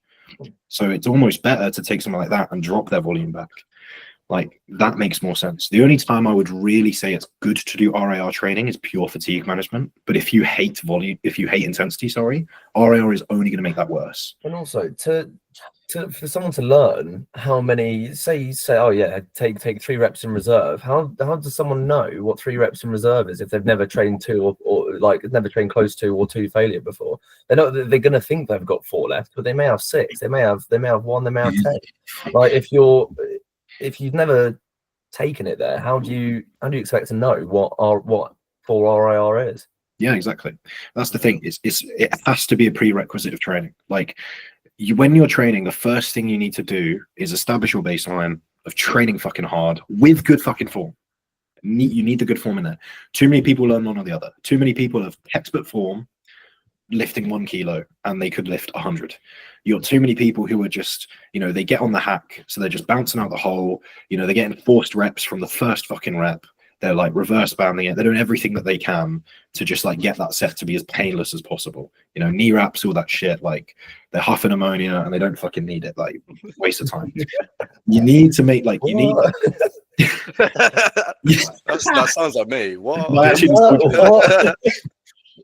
So it's almost better to take something like that and drop their volume back. Like, that makes more sense. The only time I would really say it's good to do RIR training is pure fatigue management. But if you hate volume, if you hate intensity, RIR is only going to make that worse. And also for someone to learn how many, say, oh yeah, take 3 reps in reserve. How does someone know what 3 reps in reserve is if they've never trained 2 or like never trained close to or 2 failure before? They're going to think they've got 4 left, but they may have 6. They may have 1. They may have 10. Like, if you've never taken it there, how do you expect to know what 4 RIR is? Yeah, exactly. That's the thing. It has to be a prerequisite of training. Like, when you're training, the first thing you need to do is establish your baseline of training fucking hard with good fucking form. You need the good form in there. Too many people learn one or the other. Too many people have textbook form lifting 1 kilo and they could lift 100. You got too many people who are just, they get on the hack, so they're just bouncing out the hole. They're getting forced reps from the first fucking rep. They're like reverse banding it. They're doing everything that they can to just like get that set to be as painless as possible. Knee wraps, all that shit. Like, they're huffing ammonia and they don't fucking need it. Like, waste of time. You need to make like that sounds like me. What?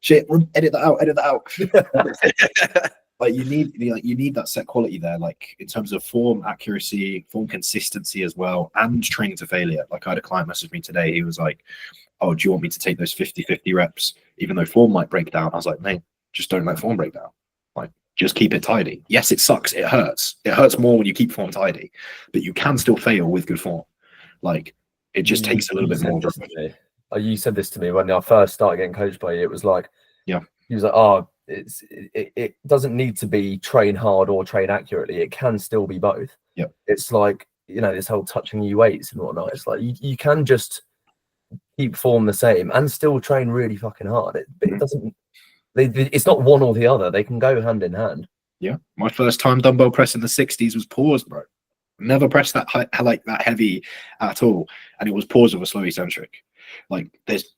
Shit, edit that out. Like, you need that set quality there, like in terms of form accuracy, form consistency as well, and training to failure. Like, I had a client message me today. He was like, oh, do you want me to take those 50-50 reps even though form might break down? I was like, mate, just don't let form break down. Like, just keep it tidy. Yes, it sucks. It hurts more when you keep form tidy, but you can still fail with good form. Like, it just takes a little bit more. You said this to me when I first started getting coached by you. It was like, yeah, he was like, oh, it doesn't need to be train hard or train accurately. It can still be both. Yeah, it's like, this whole touching your weights and whatnot. It's like you can just keep form the same and still train really fucking hard. But it doesn't. It's not one or the other. They can go hand in hand. Yeah, my first time dumbbell press in the 60s was paused, bro. Never pressed that that heavy at all, and it was paused with a slow eccentric. Like, there's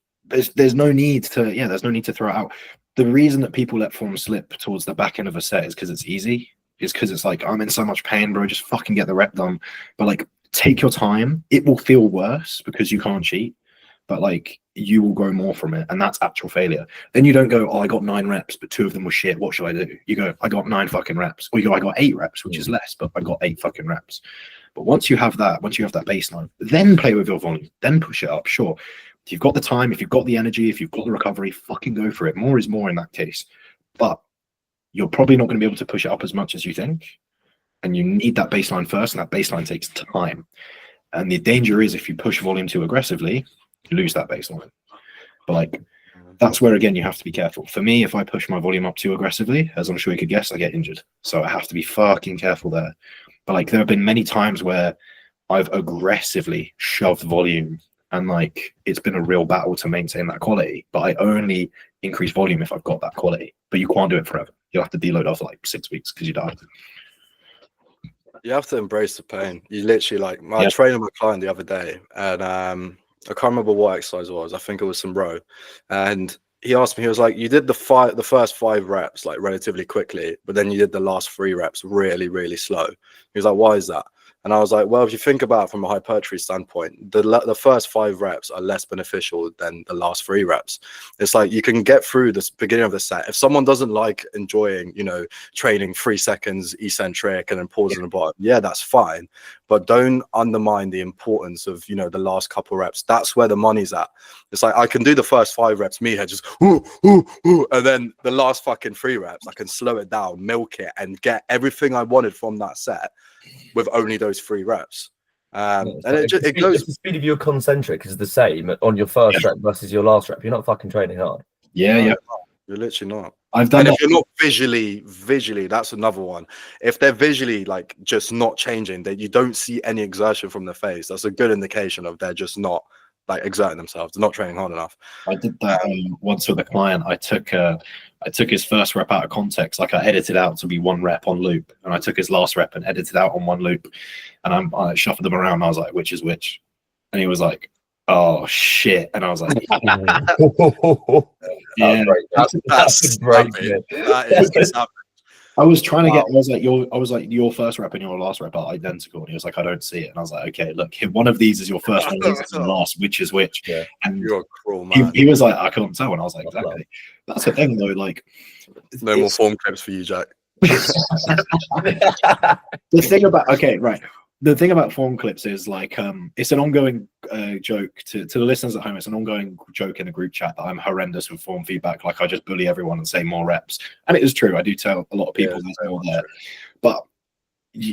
no need to throw it out. The reason that people let form slip towards the back end of a set is because it's easy. It's because it's like, I'm in so much pain, bro. Just fucking get the rep done. But like, take your time. It will feel worse because you can't cheat, but like, you will grow more from it, and that's actual failure. Then you don't go, oh, I got 9 reps, but 2 of them were shit. What should I do? You go, I got 9 fucking reps. Or you go, I got 8 reps, which is less, but I got 8 fucking reps. But once you have that baseline, then play with your volume, then push it up. Sure, if you've got the time, if you've got the energy, if you've got the recovery, fucking go for it. More is more in that case. But you're probably not going to be able to push it up as much as you think. And you need that baseline first, and that baseline takes time. And the danger is, if you push volume too aggressively, you lose that baseline. But like, that's where, again, you have to be careful. For me, if I push my volume up too aggressively, as I'm sure you could guess, I get injured. So I have to be fucking careful there. But like, there have been many times where I've aggressively shoved volume, and like, it's been a real battle to maintain that quality. But I only increase volume if I've got that quality. But you can't do it forever. You'll have to deload after like 6 weeks because you die. You have to embrace the pain. You literally, like, I trained with a client the other day, and I can't remember what exercise it was. I think it was some row, and he asked me, he was like, you did the first 5 reps like relatively quickly, but then you did the last 3 reps really, really slow. He was like, why is that? And I was like, well, if you think about it from a hypertrophy standpoint, the first 5 reps are less beneficial than the last 3 reps. It's like, you can get through this beginning of the set. If someone doesn't like enjoying, training 3 seconds eccentric and then pausing the bottom, yeah, that's fine. but don't undermine the importance of, you know, the last couple reps. That's where the money's at. It's like I can do the first 5 reps, me head just ooh, ooh, ooh, and then the last fucking 3 reps, I can slow it down, milk it, and get everything I wanted from that set with only those 3 reps. And it goes. The speed of your concentric is the same on your first rep versus your last rep. You're not fucking training hard. Yeah, No, you're literally not. I've done And that. if you're not visually, that's another one. If they're visually like just not changing, that you don't see any exertion from their face, that's a good indication of they're just not like exerting themselves. They're not training hard enough. I did that once with a client. I took his first rep out of context. Like I edited out to be 1 rep on loop, and I took his last rep and edited out on 1 loop, and I shuffled them around. And I was like, which is which? And he was like, oh shit. And I was like, yeah, That's great. That is savage. I was trying to get. I was like, your first rep and your last rep are identical, and he was like, I don't see it. And I was like, okay, look, one of these is your first, one of these is the last. Which is which? Yeah. And You're a cruel man. he was like, I can't tell, and I was like, exactly. That's the thing, though. Like, No more form clips for you, Jack. the thing about the thing about form clips is like it's an ongoing joke to the listeners at home. It's an ongoing joke in the group chat that I'm horrendous with form feedback. Like I just bully everyone and say more reps, and it is true. I do tell a lot of people there's more there, but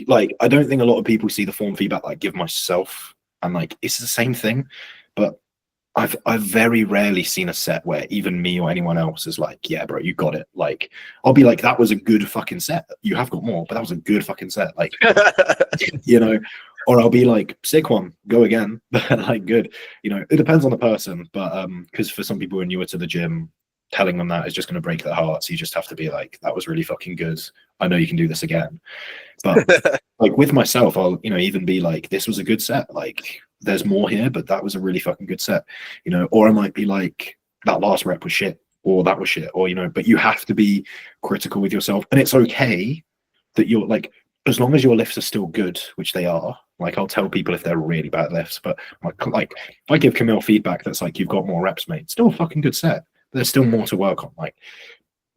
like I don't think a lot of people see the form feedback like give myself, and like it's the same thing. But I've very rarely seen a set where even me or anyone else is like, yeah, bro, you got it. Like I'll be like, that was a good fucking set. You have got more, but that was a good fucking set. Like, you know, or I'll be like, sick one, go again. Like good, you know, it depends on the person. But because for some people who are newer to the gym, telling them that is just going to break their hearts. You just have to be like, that was really fucking good. I know you can do this again. But like with myself, I'll, you know, even be like, this was a good set. Like there's more here, but that was a really fucking good set, you know, or I might be like, that last rep was shit, or that was shit, or, you know, but you have to be critical with yourself. And it's okay that you're like, as long as your lifts are still good, which they are, like I'll tell people if they're really bad lifts, but like if I give Camille feedback that's like, you've got more reps, mate, still a fucking good set. There's still more to work on. Like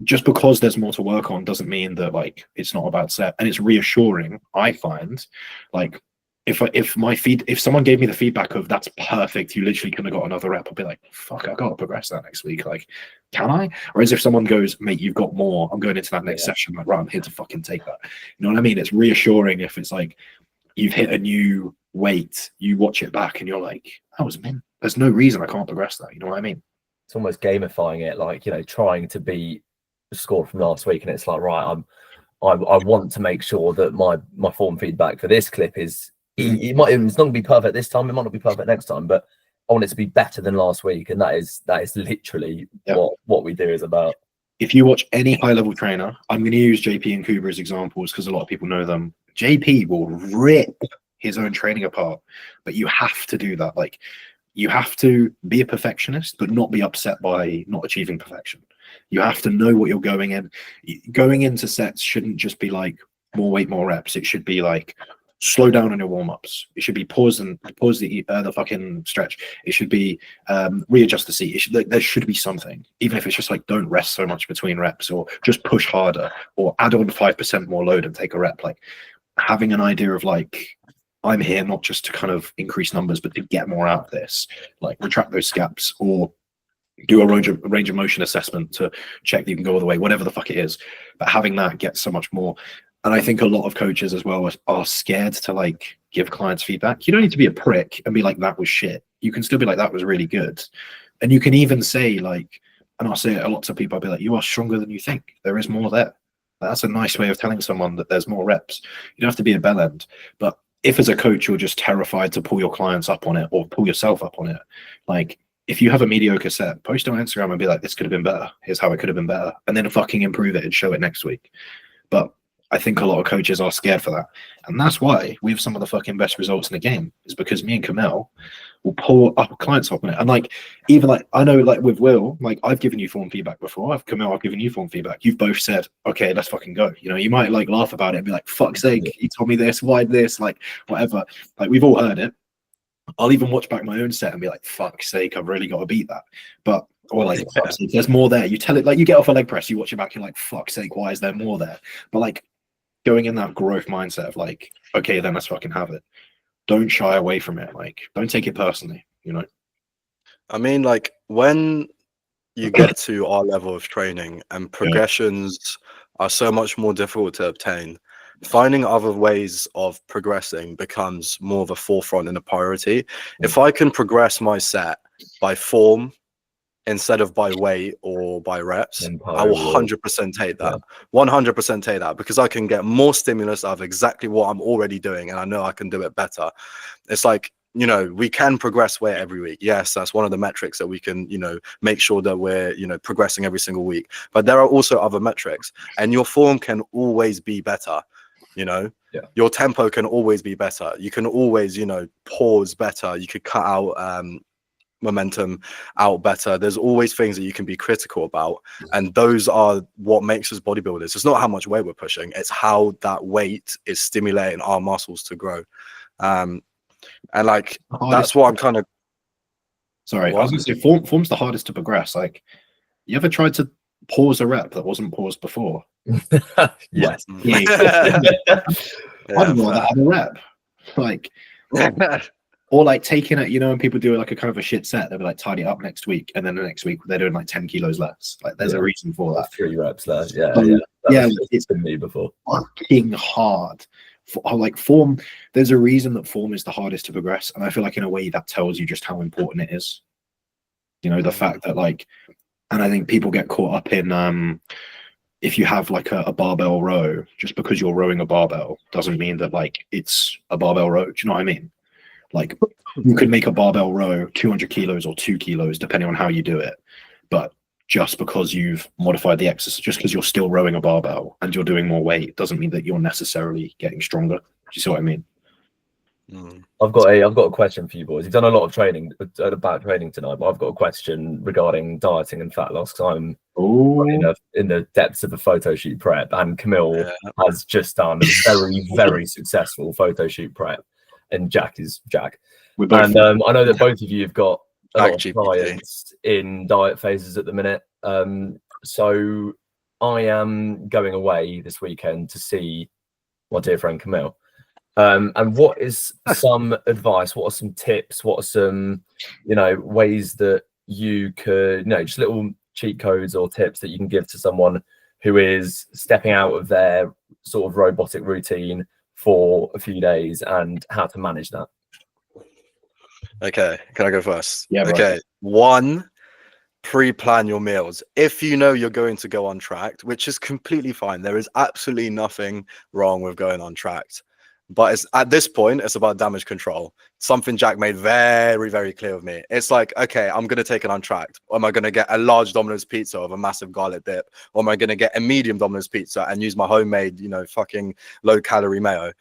just because there's more to work on doesn't mean that like it's not about set. And it's reassuring, I find, like if someone gave me the feedback of that's perfect, you literally couldn't have got another rep, I'll be like, fuck, I gotta progress that next week. Like, can I? Or as if someone goes, mate, you've got more, I'm going into that next session, like, right, I'm here to fucking take that. You know what I mean? It's reassuring if it's like you've hit a new weight, you watch it back and you're like, that was mint. There's no reason I can't progress that. You know what I mean? It's almost gamifying it, like, you know, trying to beat the score from last week, and it's like, right, I want to make sure that my form feedback for this clip is it's not going to be perfect this time, it might not be perfect next time, but I want it to be better than last week, and that is literally what we do is about. If you watch any high level trainer, I'm going to use JP and Kuba as examples because a lot of people know them. JP will rip his own training apart, but you have to do that. Like, you have to be a perfectionist, but not be upset by not achieving perfection. You have to know what you're going in. Going into sets shouldn't just be like more weight, more reps. It should be like slow down on your warm-ups. It should be pause the fucking stretch. It should be readjust the seat. There should be something, even if it's just like don't rest so much between reps, or just push harder, or add on 5% more load and take a rep. Like having an idea of like, I'm here not just to kind of increase numbers, but to get more out of this, like retract those scaps or do a range of motion assessment to check that you can go all the way, whatever the fuck it is. But having that gets so much more. And I think a lot of coaches as well are scared to like give clients feedback. You don't need to be a prick and be like, that was shit. You can still be like, that was really good. And you can even say like, and I'll say it a lot to people, I'll be like, you are stronger than you think. There is more there. That's a nice way of telling someone that there's more reps. You don't have to be a bell end. But if as a coach, you're just terrified to pull your clients up on it or pull yourself up on it, like if you have a mediocre set, post on Instagram and be like, this could have been better. Here's how it could have been better. And then fucking improve it and show it next week. But I think a lot of coaches are scared for that. And that's why we have some of the fucking best results in the game, is because me and Kamel will pull up clients up on it. And like, even like, I know like with Will, like I've given you form feedback before. I've given you form feedback. You've both said, okay, let's fucking go. You know, you might like laugh about it and be like, fuck's sake, he told me this, why this, like whatever. Like we've all heard it. I'll even watch back my own set and be like, fuck's sake, I've really got to beat that. But, or like, fuck's sake, there's more there. You tell it, like you get off a leg press, you watch it back, you're like, fuck's sake, why is there more there? But like, going in that growth mindset of like, okay, then let's fucking have it. Don't shy away from it. Like, don't take it personally, you know? I mean, like when you get to our level of training and progressions are so much more difficult to obtain, finding other ways of progressing becomes more of a forefront and a priority. If I can progress my set by form instead of by weight or by reps, I will 100% take that. 100% take that, because I can get more stimulus out of exactly what I'm already doing, and I know I can do it better. It's like, you know, we can progress weight every week. Yes, that's one of the metrics that we can, you know, make sure that we're, you know, progressing every single week. But there are also other metrics, and your form can always be better. You know, your tempo can always be better. You can always, you know, pause better. You could cut out momentum out better. There's always things that you can be critical about, and those are what makes us bodybuilders. It's not how much weight we're pushing, it's how that weight is stimulating our muscles to grow. And like that's what I'm kind of I was gonna say form's the hardest to progress. Like, you ever tried to pause a rep that wasn't paused before? Yes. I'd rather have a rep. Like, or like taking it, you know, when people do like a kind of a shit set, they'll be like, tidy up next week, and then the next week they're doing like 10 kilos less. Like, there's a reason for that. 3 reps there. It's been me before. Fucking hard. Like form, there's a reason that form is the hardest to progress, and I feel like in a way that tells you just how important it is. You know, the fact that like, and I think people get caught up in if you have like a barbell row, just because you're rowing a barbell doesn't mean that like it's a barbell row. Do you know what I mean? Like, you could make a barbell row 200 kilos or 2 kilos depending on how you do it, but just because you've modified the exercise, just because you're still rowing a barbell and you're doing more weight, doesn't mean that you're necessarily getting stronger. Do you see what I mean? I've got a question for you boys. You've done a lot of training about training tonight, but I've got a question regarding dieting and fat loss, because I'm in the depths of a photo shoot prep, and Camille has just done a very, very successful photo shoot prep, and Jack is Jack. And I know that both of you have got a lot of clients in diet phases at the minute. So I am going away this weekend to see my dear friend Camille. And what is some advice? What are some tips? What are some, you know, ways that you could, you know, just little cheat codes or tips that you can give to someone who is stepping out of their sort of robotic routine for a few days, and how to manage that? Okay, can I go first? Yeah. Okay. Right. 1, pre-plan your meals. If you know you're going to go untracked, which is completely fine. There is absolutely nothing wrong with going untracked. But it's at this point, it's about damage control. Something Jack made very, very clear with me. It's like, okay, I'm going to take an untracked. Or am I going to get a large Domino's pizza with a massive garlic dip? Or am I going to get a medium Domino's pizza and use my homemade, you know, fucking low calorie mayo?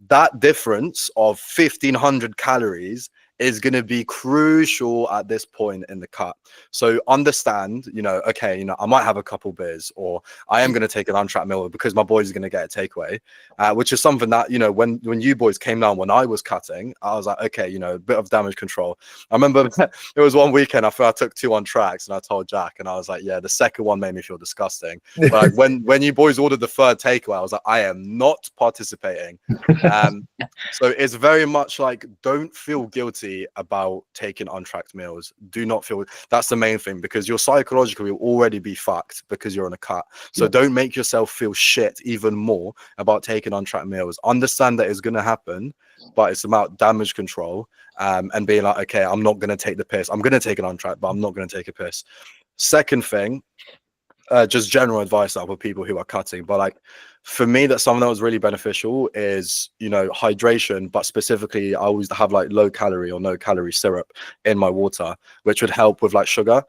That difference of 1,500 calories is going to be crucial at this point in the cut. So understand, you know, okay, you know, I might have a couple beers, or I am going to take an untracked meal because my boys are going to get a takeaway, which is something that, you know, when you boys came down when I was cutting, I was like, okay, you know, a bit of damage control. I remember it was one weekend, I took 2 untracks, and I told Jack, and I was like, yeah, the second one made me feel disgusting. But like, when you boys ordered the 3rd takeaway, I was like, I am not participating. So it's very much like, don't feel guilty about taking untracked meals. Do not feel, that's the main thing, because you're psychologically already be fucked because you're on a cut. So don't make yourself feel shit even more about taking untracked meals. Understand that it's going to happen, but it's about damage control, and being like, okay, I'm not going to take the piss. I'm going to take an untracked, but I'm not going to take a piss. Second thing, just general advice for people who are cutting, but like for me, that's something that was really beneficial is, you know, hydration, but specifically I always have like low calorie or no calorie syrup in my water, which would help with like sugar.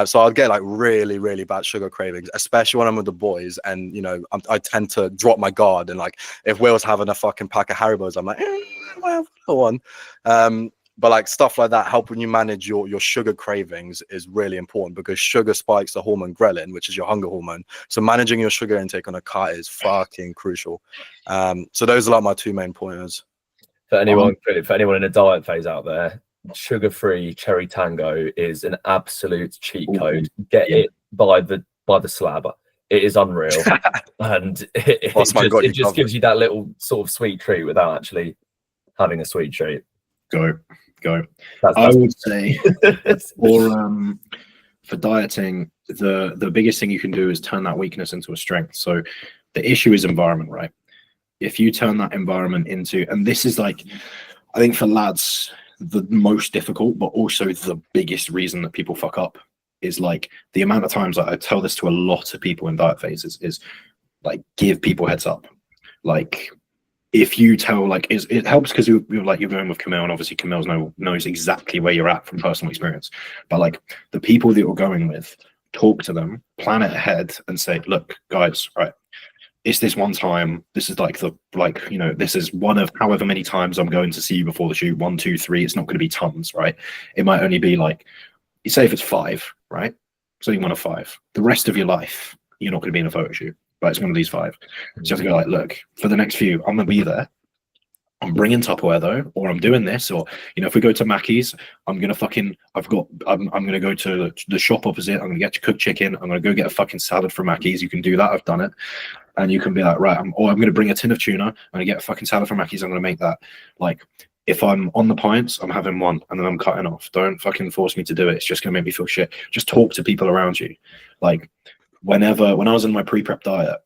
So I'd get like really, really bad sugar cravings, especially when I'm with the boys, and, you know, I tend to drop my guard, and like if Will's having a fucking pack of Haribos, I'm like, I'll have one. But like stuff like that, helping you manage your sugar cravings is really important, because sugar spikes the hormone ghrelin, which is your hunger hormone. So managing your sugar intake on a cut is fucking crucial. So those are like my 2 main pointers. For anyone in a diet phase out there, sugar-free cherry tango is an absolute cheat code. Get it by the slab. It is unreal, and it just gives you that little sort of sweet treat without actually having a sweet treat. Go. That's I would say for dieting, the biggest thing you can do is turn that weakness into a strength. So the issue is environment, right? If you turn that environment into, and this is like, I think for lads, the most difficult, but also the biggest reason that people fuck up is like the amount of times I tell this to a lot of people in diet phases is like, give people heads up. Like, if you tell, like, it helps because you're going with Camille, and obviously Camille knows exactly where you're at from personal experience. But like the people that you're going with, talk to them, plan it ahead, and say, look, guys, right, it's this one time. This is this is one of however many times I'm going to see you before the shoot. 1, 2, 3. It's not going to be tons, right? It might only be like, you say if it's 5, right? So you want a 5. The rest of your life, you're not going to be in a photo shoot. But it's one of these 5. So you have to go like, look, for the next few, I'm gonna be there. I'm bringing Tupperware though, or I'm doing this, or if we go to Mackey's, I'm gonna go to the shop opposite. I'm gonna get cooked chicken. I'm gonna go get a fucking salad from Mackey's. You can do that. I've done it, and you can be like, right, I'm gonna bring a tin of tuna. I'm gonna get a fucking salad from Mackey's. I'm gonna make that. Like, if I'm on the pints, I'm having one, and then I'm cutting off. Don't fucking force me to do it. It's just gonna make me feel shit. Just talk to people around you, like. When I was in my pre-prep diet,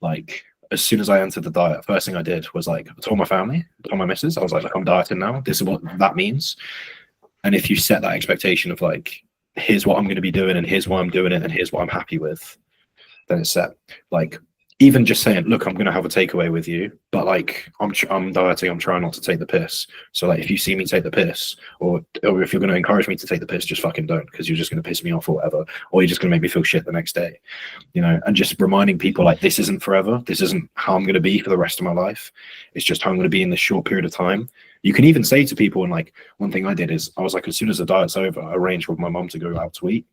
like as soon as I entered the diet, first thing I did was like, I told my family, told my missus, I was like, I'm dieting now. This is what that means. And if you set that expectation of like, here's what I'm going to be doing, and here's why I'm doing it, and here's what I'm happy with, then it's set. Like, even just saying, look, I'm going to have a takeaway with you, but like, I'm dieting, I'm trying not to take the piss. So like, if you see me take the piss, or if you're going to encourage me to take the piss, just fucking don't, because you're just going to piss me off or whatever, or you're just going to make me feel shit the next day, and just reminding people like, this isn't forever. This isn't how I'm going to be for the rest of my life. It's just how I'm going to be in this short period of time. You can even say to people, and like, one thing I did is I was like, as soon as the diet's over, I arranged with my mum to go out to eat.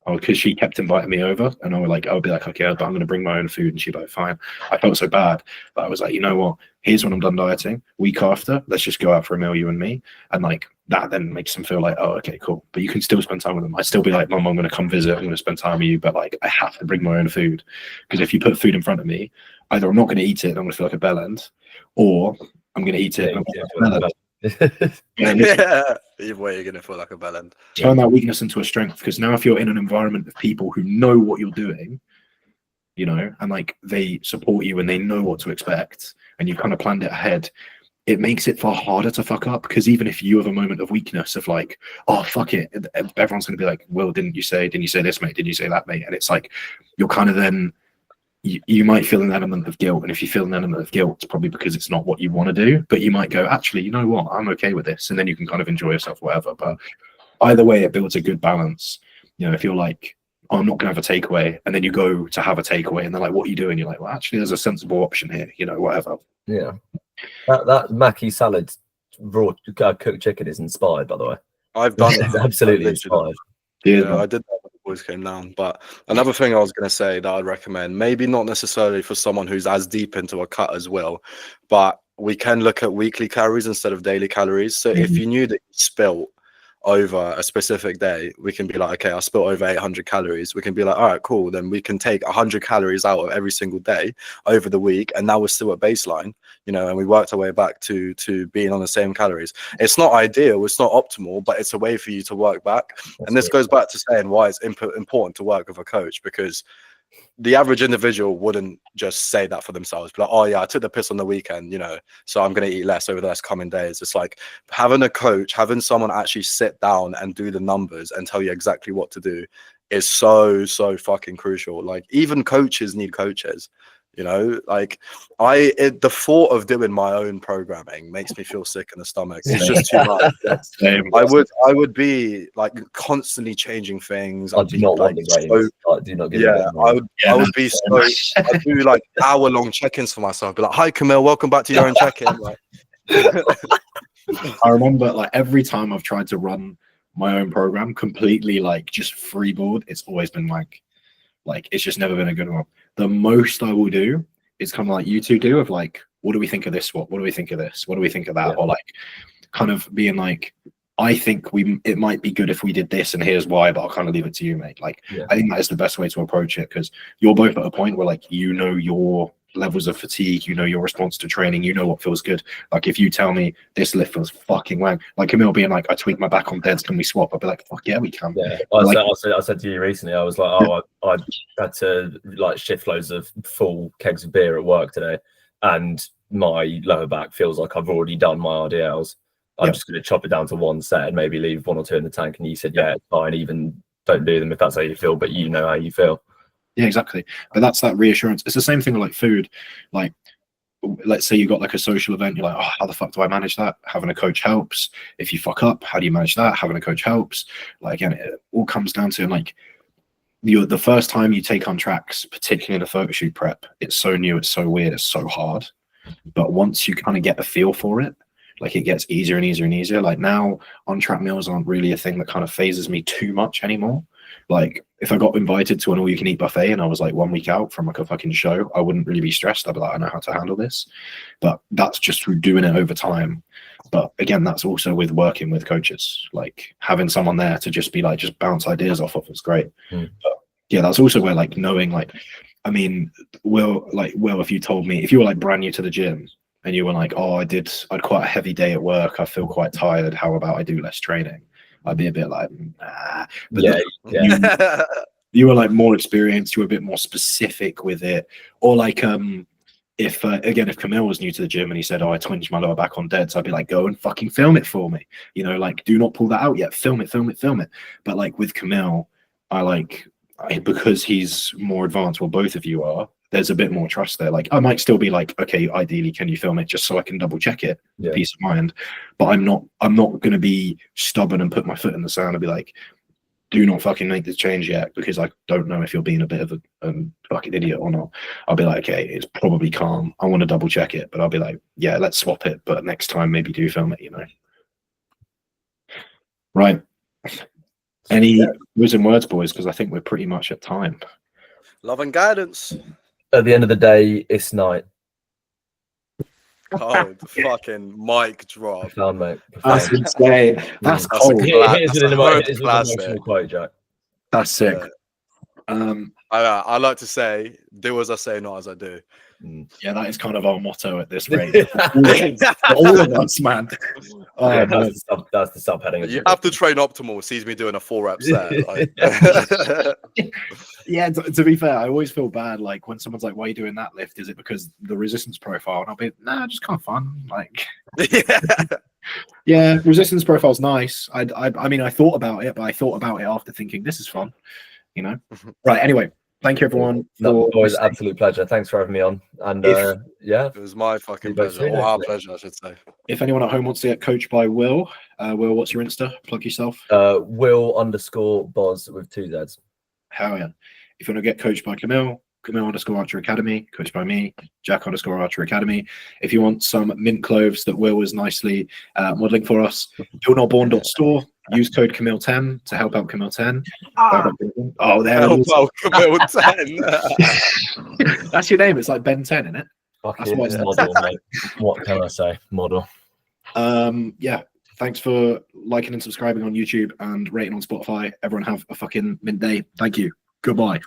Because she kept inviting me over, and I would be like, okay, but I'm going to bring my own food, and she'd be like, fine. I felt so bad, but I was like, you know what? Here's when I'm done dieting. Week after, let's just go out for a meal, you and me, and like that then makes them feel like, oh, okay, cool. But you can still spend time with them. I'd still be like, Mum, I'm going to come visit. I'm going to spend time with you, but like I have to bring my own food, because if you put food in front of me, either I'm not going to eat it and I'm going to feel like a bellend, or I'm going to eat it and I'm going to feel like a bellend. Either way, you're gonna feel like a bellend. Turn that weakness into a strength, because now if you're in an environment of people who know what you're doing, and like they support you and they know what to expect, and you've kind of planned it ahead, it makes it far harder to fuck up. Because even if you have a moment of weakness of like, oh fuck it, everyone's gonna be like, well, didn't you say this, mate? Didn't you say that, mate? And it's like, you're kind of then you might feel an element of guilt, and if you feel an element of guilt, it's probably because it's not what you want to do. But you might go, actually, you know what, I'm okay with this, and then you can kind of enjoy yourself, whatever. But either way, it builds a good balance. If you're like, oh, I'm not gonna have a takeaway, and then you go to have a takeaway, and they're like, what are you doing? You're like, well, actually, there's a sensible option here, whatever. Yeah, that Mackie salad raw cooked chicken is inspired, by the way. I've done it. Absolutely inspired. Yeah, I did that when the boys came down. But another thing I was going to say that I'd recommend, maybe not necessarily for someone who's as deep into a cut as well, but we can look at weekly calories instead of daily calories. So if you knew that you spilt over a specific day, we can be like, okay, I spilled over 800 calories. We can be like, all right, cool. Then we can take 100 calories out of every single day over the week, and now we're still at baseline, and we worked our way back to being on the same calories. It's not ideal, it's not optimal, but it's a way for you to work back. And this goes back to saying why it's important to work with a coach, because the average individual wouldn't just say that for themselves, like, oh yeah, I took the piss on the weekend, so I'm going to eat less over the next coming days. It's like having a coach, having someone actually sit down and do the numbers and tell you exactly what to do is so fucking crucial. Like, even coaches need coaches. Like the thought of doing my own programming makes me feel sick in the stomach. It's just too much. I would be like constantly changing things. I do not want the grades. Do not give I would be so. I'd do like hour-long check-ins for myself. Be like, hi Camille, welcome back to your own check-in. Like, I remember like every time I've tried to run my own program completely, like just freeboard, it's always been like it's just never been a good one. The most I will do is kind of like you two do, of like, what do we think of this? What do we think of this? What do we think of that? Yeah. Or like kind of being like, I think it might be good if we did this, and here's why, but I'll kind of leave it to you, mate. Like, I think that is the best way to approach it, because you're both at a point where, like, you know your levels of fatigue, you know your response to training, you know what feels good. Like, if you tell me this lift feels fucking wang, like Camille being like, I tweaked my back on deads, can we swap? I'll be like, fuck yeah, we can. Yeah, I said to you recently, I was like, oh, I had to like shift loads of full kegs of beer at work today, and my lower back feels like I've already done my RDLs. I'm just going to chop it down to one set and maybe leave 1 or 2 in the tank. And you said, yeah, it's fine. Even don't do them if that's how you feel, but you know how you feel. Yeah, exactly. But that's that reassurance. It's the same thing with like food. Like, let's say you got like a social event. You're like, oh, how the fuck do I manage that? Having a coach helps. If you fuck up, how do you manage that? Having a coach helps. Like, again, it all comes down to like, the first time you take on tracks, particularly in a photo shoot prep, it's so new, it's so weird, it's so hard. But once you kind of get a feel for it, like, it gets easier and easier and easier. Like, now on track meals aren't really a thing that kind of phases me too much anymore. Like, if I got invited to an all-you-can-eat buffet and I was like 1 week out from like a fucking show, I wouldn't really be stressed. I'd be like, I know how to handle this. But that's just through doing it over time. But again, that's also with working with coaches. Like, having someone there to just be like, just bounce ideas off of is great. But yeah, that's also where, like, knowing, like, I mean, Will, if you told me, if you were like brand new to the gym and you were like, oh, I'd quite a heavy day at work, I feel quite tired, how about I do less training? I'd be a bit like, nah. But you were like more experienced, you were a bit more specific with it. Or like, if Camille was new to the gym and he said, oh, I twinged my lower back on deads, I'd be like, go and fucking film it for me. You know, like, do not pull that out yet. Film it. But like with Camille, because he's more advanced, well, both of you are, there's a bit more trust there. Like, I might still be like, okay, ideally, can you film it just so I can double check it? Peace of mind. But I'm not going to be stubborn and put my foot in the sand and be like, do not fucking make this change yet, because I don't know if you're being a bit of a fucking idiot or not. I'll be like, okay, it's probably calm. I want to double check it, but I'll be like, yeah, let's swap it. But next time, maybe do film it, you know? Right. Any wisdom words, boys? Because I think we're pretty much at time. Love and guidance. At the end of the day, it's night. Oh, the fucking mic drop. Profound, mate. That's insane. That's cold. Here's an emotional quote, Jack. That's sick. I like to say, do as I say, not as I do. Yeah, that is kind of our motto at this rate. All of us, man. That's the subheading. You have to train optimal. Sees me doing a 4-rep set. Like. Yeah, to be fair, I always feel bad. Like, when someone's like, "Why are you doing that lift? Is it because the resistance profile?" And I'll be, "Nah, just kind of fun." Like, yeah, resistance profile's nice. I mean, I thought about it, but I thought about it after thinking, this is fun. You know. Right. Anyway. Thank you, everyone. Always an absolute pleasure. Thanks for having me on. And it was my fucking pleasure. Or our pleasure, I should say. If anyone at home wants to get coached by Will, what's your Insta? Plug yourself. Will_Boz with 2 Zs. Hell yeah. If you want to get coached by Camille _Archer Academy, coached by me, Jack_Archer Academy. If you want some mint clothes that Will was nicely modeling for us, BuiltNotBorn.Store. Use code Camille10 to help out Camille10. Oh, there it is. Camille10. That's your name. It's like Ben 10, isn't it? That's what it's model, mate. What can I say? Model. Yeah. Thanks for liking and subscribing on YouTube and rating on Spotify. Everyone have a fucking mint day. Thank you. Goodbye.